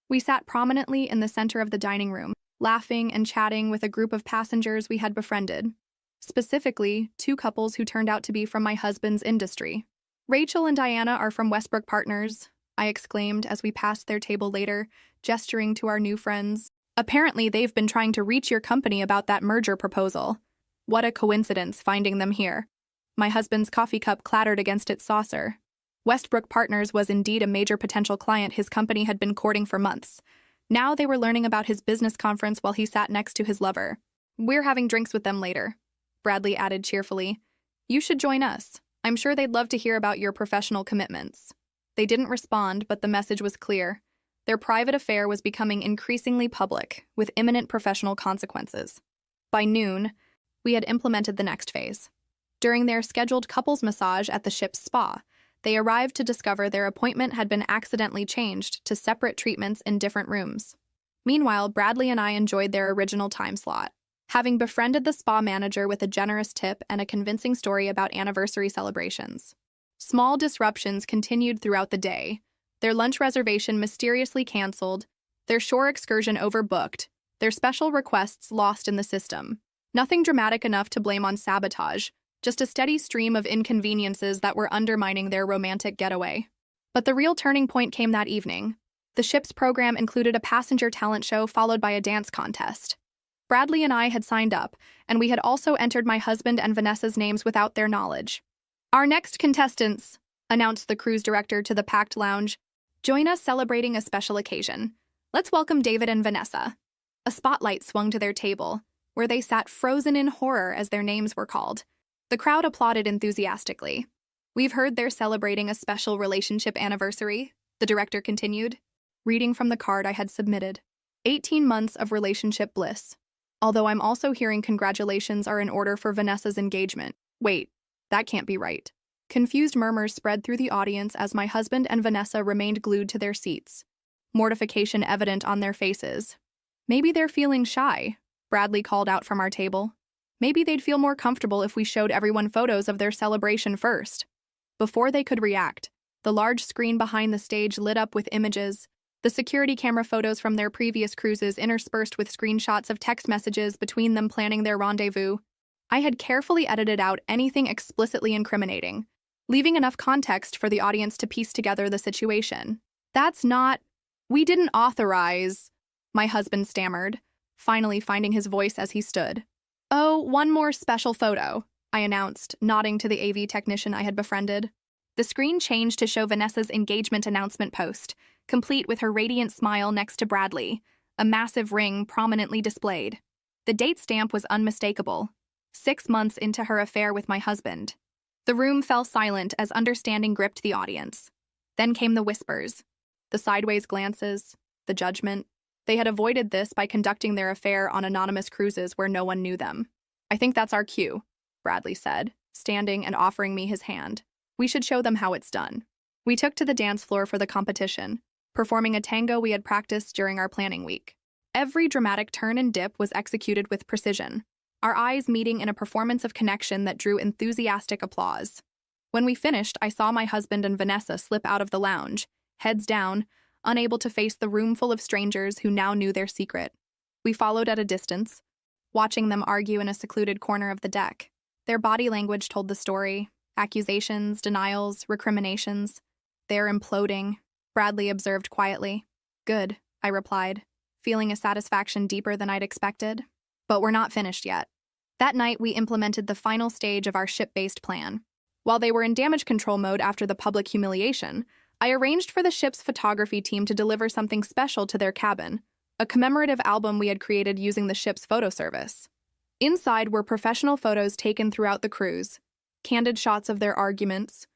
we sat prominently in the center of the dining room, laughing and chatting with a group of passengers we had befriended. Specifically, 2 couples who turned out to be from my husband's industry. Rachel and Diana are from Westbrook Partners, I exclaimed as we passed their table later, gesturing to our new friends. Apparently, they've been trying to reach your company about that merger proposal. What a coincidence finding them here. My husband's coffee cup clattered against its saucer. Westbrook Partners was indeed a major potential client his company had been courting for months. Now they were learning about his business conference while he sat next to his lover. We're having drinks with them later, Bradley added cheerfully. You should join us. I'm sure they'd love to hear about your professional commitments. They didn't respond, but the message was clear. Their private affair was becoming increasingly public, with imminent professional consequences. By noon, we had implemented the next phase. During their scheduled couples massage at the ship's spa, they arrived to discover their appointment had been accidentally changed to separate treatments in different rooms. Meanwhile, Bradley and I enjoyed their original time slot, having befriended the spa manager with a generous tip and a convincing story about anniversary celebrations. Small disruptions continued throughout the day. Their lunch reservation mysteriously canceled, their shore excursion overbooked, their special requests lost in the system. Nothing dramatic enough to blame on sabotage, just a steady stream of inconveniences that were undermining their romantic getaway. But the real turning point came that evening. The ship's program included a passenger talent show followed by a dance contest. Bradley and I had signed up, and we had also entered my husband and Vanessa's names without their knowledge. "Our next contestants," announced the cruise director to the packed lounge, "join us celebrating a special occasion. Let's welcome David and Vanessa." A spotlight swung to their table, where they sat frozen in horror as their names were called. The crowd applauded enthusiastically. "We've heard they're celebrating a special relationship anniversary," the director continued, reading from the card I had submitted. 18 months of relationship bliss. Although I'm also hearing congratulations are in order for Vanessa's engagement. Wait, that can't be right. Confused murmurs spread through the audience as my husband and Vanessa remained glued to their seats, mortification evident on their faces. "Maybe they're feeling shy," Bradley called out from our table. "Maybe they'd feel more comfortable if we showed everyone photos of their celebration first." Before they could react, the large screen behind the stage lit up with images, the security camera photos from their previous cruises interspersed with screenshots of text messages between them planning their rendezvous. I had carefully edited out anything explicitly incriminating, leaving enough context for the audience to piece together the situation. We didn't authorize," my husband stammered, finally finding his voice as he stood. "Oh, one more special photo," I announced, nodding to the AV technician I had befriended. The screen changed to show Vanessa's engagement announcement post, complete with her radiant smile next to Bradley, a massive ring prominently displayed. The date stamp was unmistakable, 6 months into her affair with my husband. The room fell silent as understanding gripped the audience. Then came the whispers, the sideways glances, the judgment. They had avoided this by conducting their affair on anonymous cruises where no one knew them. "I think that's our cue," Bradley said, standing and offering me his hand. "We should show them how it's done." We took to the dance floor for the competition, performing a tango we had practiced during our planning week. Every dramatic turn and dip was executed with precision, our eyes meeting in a performance of connection that drew enthusiastic applause. When we finished, I saw my husband and Vanessa slip out of the lounge, heads down, unable to face the room full of strangers who now knew their secret. We followed at a distance, watching them argue in a secluded corner of the deck. Their body language told the story: accusations, denials, recriminations. "They're imploding," Bradley observed quietly. "Good," I replied, feeling a satisfaction deeper than I'd expected. But we're not finished yet. That night, we implemented the final stage of our ship-based plan. While they were in damage control mode after the public humiliation, I arranged for the ship's photography team to deliver something special to their cabin, a commemorative album we had created using the ship's photo service. Inside were professional photos taken throughout the cruise, candid shots of their arguments,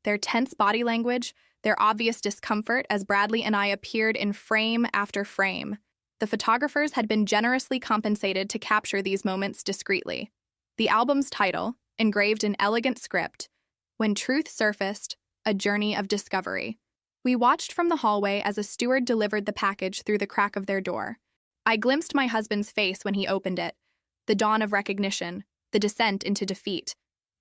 their tense body language, their obvious discomfort as Bradley and I appeared in frame after frame. The photographers had been generously compensated to capture these moments discreetly. The album's title, engraved in elegant script, "When Truth Surfaced, A Journey of Discovery." We watched from the hallway as a steward delivered the package through the crack of their door. I glimpsed my husband's face when he opened it, the dawn of recognition, the descent into defeat.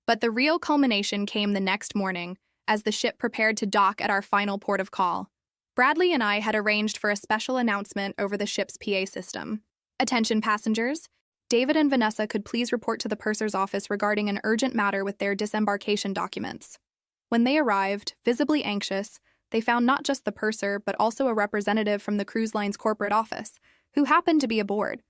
But the real culmination came the next morning, as the ship prepared to dock at our final port of call. Bradley and I had arranged for a special announcement over the ship's PA system. "Attention passengers, David and Vanessa could please report to the purser's office regarding an urgent matter with their disembarkation documents." When they arrived, visibly anxious, they found not just the purser, but also a representative from the cruise line's corporate office, who happened to be aboard.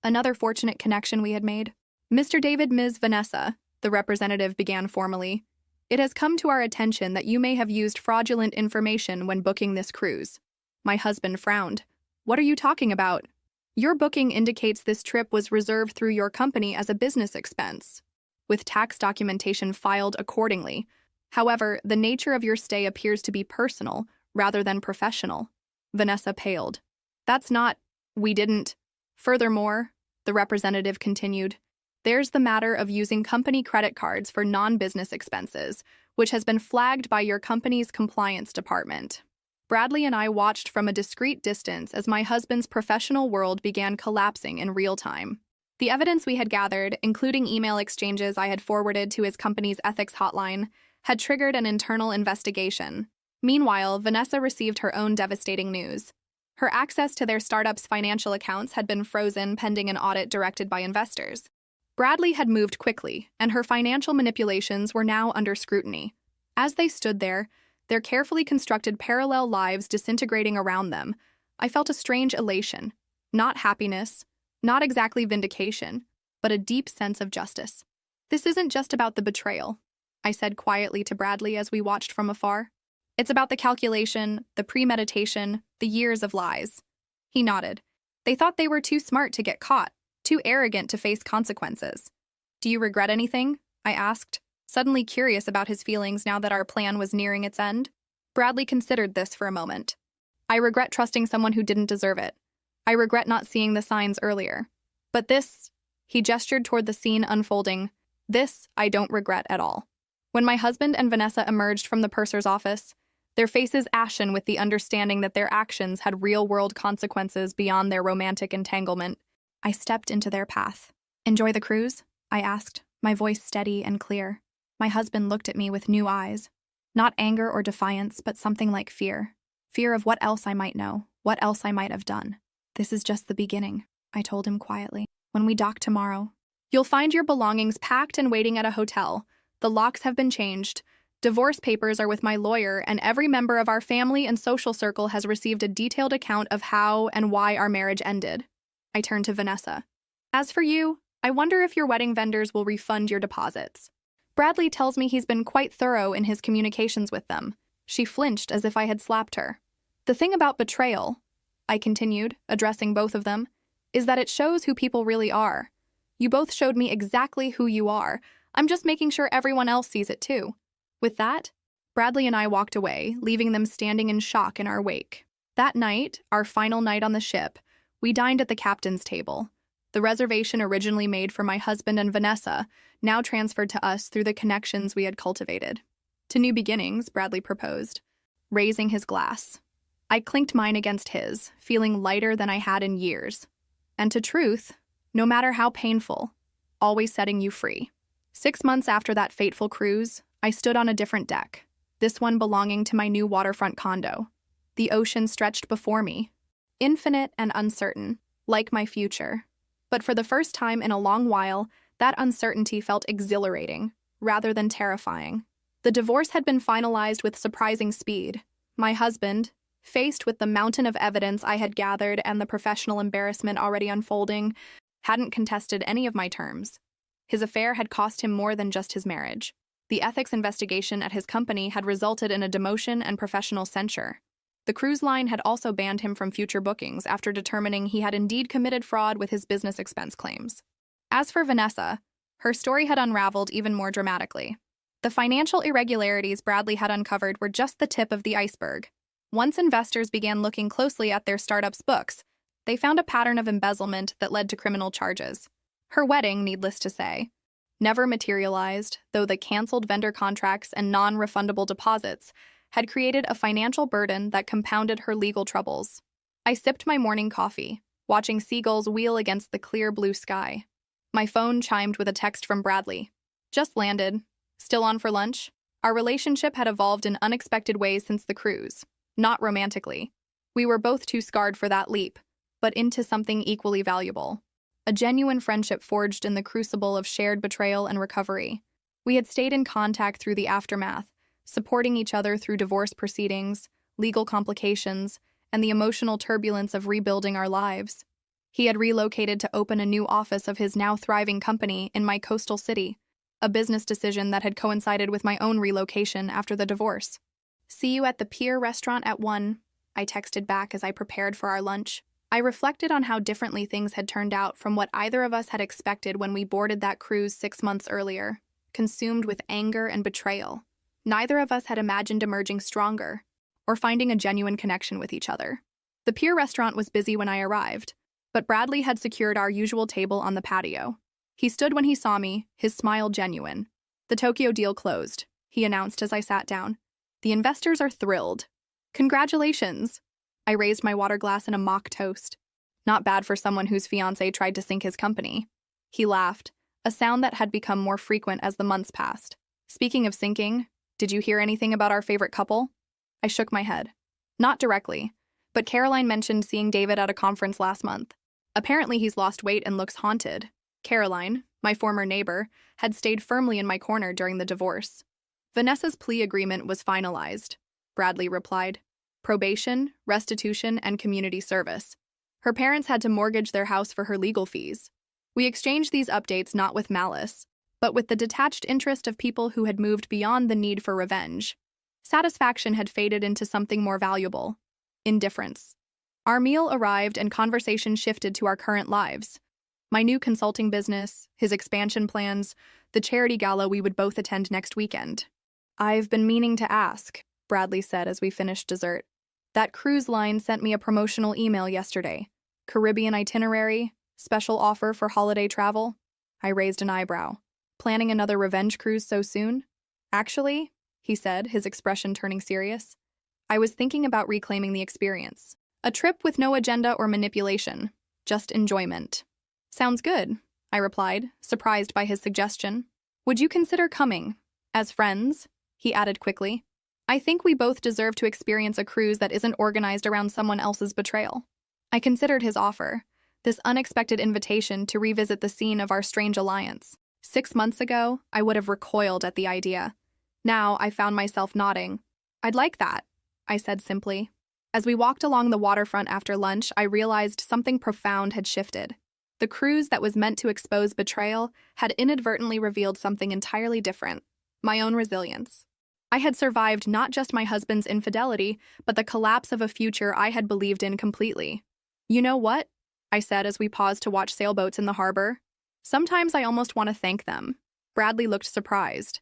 Another fortunate connection we had made. "Mr. David, Ms. Vanessa," the representative began formally, "it has come to our attention that you may have used fraudulent information when booking this cruise." My husband frowned. "What are you talking about?" "Your booking indicates this trip was reserved through your company as a business expense, with tax documentation filed accordingly. However, the nature of your stay appears to be personal rather than professional." Vanessa paled. We didn't. "Furthermore," the representative continued, "there's the matter of using company credit cards for non-business expenses, which has been flagged by your company's compliance department." Bradley and I watched from a discreet distance as my husband's professional world began collapsing in real time. The evidence we had gathered, including email exchanges I had forwarded to his company's ethics hotline, had triggered an internal investigation. Meanwhile, Vanessa received her own devastating news. Her access to their startup's financial accounts had been frozen pending an audit directed by investors. Bradley had moved quickly, and her financial manipulations were now under scrutiny. As they stood there, their carefully constructed parallel lives disintegrating around them, I felt a strange elation. Not happiness, not exactly vindication, but a deep sense of justice. "This isn't just about the betrayal," I said quietly to Bradley as we watched from afar. "It's about the calculation, the premeditation, the years of lies." He nodded. "They thought they were too smart to get caught, too arrogant to face consequences." "Do you regret anything?" I asked, suddenly curious about his feelings now that our plan was nearing its end. Bradley considered this for a moment. "I regret trusting someone who didn't deserve it. I regret not seeing the signs earlier. But this," he gestured toward the scene unfolding, "this I don't regret at all." When my husband and Vanessa emerged from the purser's office, their faces ashen with the understanding that their actions had real-world consequences beyond their romantic entanglement, I stepped into their path. "Enjoy the cruise?" I asked, my voice steady and clear. My husband looked at me with new eyes. Not anger or defiance, but something like fear. Fear of what else I might know, what else I might have done. "This is just the beginning," I told him quietly. "When we dock tomorrow, you'll find your belongings packed and waiting at a hotel. The locks have been changed. Divorce papers are with my lawyer, and every member of our family and social circle has received a detailed account of how and why our marriage ended." I turned to Vanessa. "As for you, I wonder if your wedding vendors will refund your deposits. Bradley tells me he's been quite thorough in his communications with them." She flinched as if I had slapped her. "The thing about betrayal," I continued, addressing both of them, "is that it shows who people really are. You both showed me exactly who you are. I'm just making sure everyone else sees it too." With that, Bradley and I walked away, leaving them standing in shock in our wake. That night, our final night on the ship, we dined at the captain's table. The reservation originally made for my husband and Vanessa, now transferred to us through the connections we had cultivated. "To new beginnings," Bradley proposed, raising his glass. I clinked mine against his, feeling lighter than I had in years. "And to truth, no matter how painful, always setting you free." 6 months after that fateful cruise, I stood on a different deck, this one belonging to my new waterfront condo. The ocean stretched before me, infinite and uncertain, like my future. But for the first time in a long while, that uncertainty felt exhilarating, rather than terrifying. The divorce had been finalized with surprising speed. My husband, faced with the mountain of evidence I had gathered and the professional embarrassment already unfolding, hadn't contested any of my terms. His affair had cost him more than just his marriage. The ethics investigation at his company had resulted in a demotion and professional censure. The cruise line had also banned him from future bookings after determining he had indeed committed fraud with his business expense claims. As for Vanessa, her story had unraveled even more dramatically. The financial irregularities Bradley had uncovered were just the tip of the iceberg. Once investors began looking closely at their startup's books, they found a pattern of embezzlement that led to criminal charges. Her wedding, needless to say, never materialized, though the canceled vendor contracts and non-refundable deposits had created a financial burden that compounded her legal troubles. I sipped my morning coffee, watching seagulls wheel against the clear blue sky. My phone chimed with a text from Bradley. "Just landed. Still on for lunch?" Our relationship had evolved in unexpected ways since the cruise. Not romantically. We were both too scarred for that leap, but into something equally valuable. A genuine friendship forged in the crucible of shared betrayal and recovery. We had stayed in contact through the aftermath, supporting each other through divorce proceedings, legal complications, and the emotional turbulence of rebuilding our lives. He had relocated to open a new office of his now thriving company in my coastal city, a business decision that had coincided with my own relocation after the divorce. "See you at the Pier restaurant at 1, I texted back as I prepared for our lunch. I reflected on how differently things had turned out from what either of us had expected when we boarded that cruise 6 months earlier, consumed with anger and betrayal. Neither of us had imagined emerging stronger, or finding a genuine connection with each other. The Pier restaurant was busy when I arrived, but Bradley had secured our usual table on the patio. He stood when he saw me, his smile genuine. "The Tokyo deal closed," he announced as I sat down. "The investors are thrilled. Congratulations! I raised my water glass in a mock toast. Not bad for someone whose fiancé tried to sink his company. He laughed, a sound that had become more frequent as the months passed. Speaking of sinking, did you hear anything about our favorite couple? I shook my head. Not directly, but Caroline mentioned seeing David at a conference last month. Apparently he's lost weight and looks haunted. Caroline, my former neighbor, had stayed firmly in my corner during the divorce. Vanessa's plea agreement was finalized, Bradley replied. Probation, restitution, and community service. Her parents had to mortgage their house for her legal fees. We exchanged these updates not with malice, but with the detached interest of people who had moved beyond the need for revenge. Satisfaction had faded into something more valuable: indifference. Our meal arrived and conversation shifted to our current lives. My new consulting business, his expansion plans, the charity gala we would both attend next weekend. I've been meaning to ask, Bradley said as we finished dessert. That cruise line sent me a promotional email yesterday. Caribbean itinerary, special offer for holiday travel. I raised an eyebrow. Planning another revenge cruise so soon? Actually, he said, his expression turning serious, I was thinking about reclaiming the experience. A trip with no agenda or manipulation, just enjoyment. Sounds good, I replied, surprised by his suggestion. Would you consider coming? As friends? He added quickly. I think we both deserve to experience a cruise that isn't organized around someone else's betrayal. I considered his offer, this unexpected invitation to revisit the scene of our strange alliance. 6 months ago, I would have recoiled at the idea. Now, I found myself nodding. I'd like that, I said simply. As we walked along the waterfront after lunch, I realized something profound had shifted. The cruise that was meant to expose betrayal had inadvertently revealed something entirely different: my own resilience. I had survived not just my husband's infidelity, but the collapse of a future I had believed in completely. You know what? I said as we paused to watch sailboats in the harbor. Sometimes I almost want to thank them. Bradley looked surprised.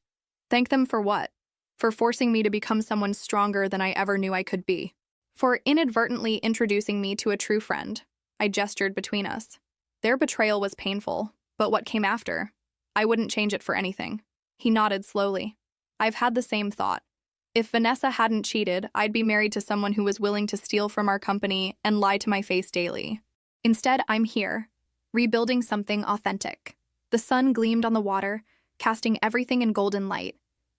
Thank them for what? For forcing me to become someone stronger than I ever knew I could be. For inadvertently introducing me to a true friend. I gestured between us. Their betrayal was painful, but what came after? I wouldn't change it for anything. He nodded slowly. I've had the same thought. If Vanessa hadn't cheated, I'd be married to someone who was willing to steal from our company and lie to my face daily. Instead, I'm here, rebuilding something authentic. The sun gleamed on the water, casting everything in golden light.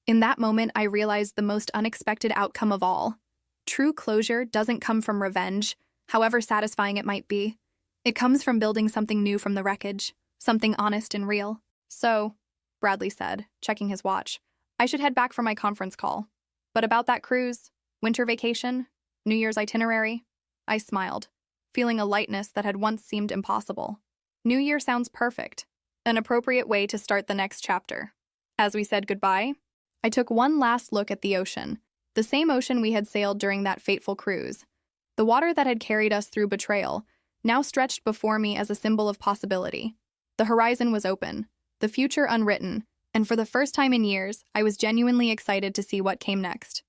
In that moment, I realized the most unexpected outcome of all. True closure doesn't come from revenge, however satisfying it might be. It comes from building something new from the wreckage, something honest and real. So, Bradley said, checking his watch, I should head back for my conference call. But about that cruise, winter vacation, New Year's itinerary, I smiled, feeling a lightness that had once seemed impossible. New Year sounds perfect, an appropriate way to start the next chapter. As we said goodbye, I took one last look at the ocean, the same ocean we had sailed during that fateful cruise. The water that had carried us through betrayal now stretched before me as a symbol of possibility. The horizon was open, the future unwritten, and for the first time in years, I was genuinely excited to see what came next.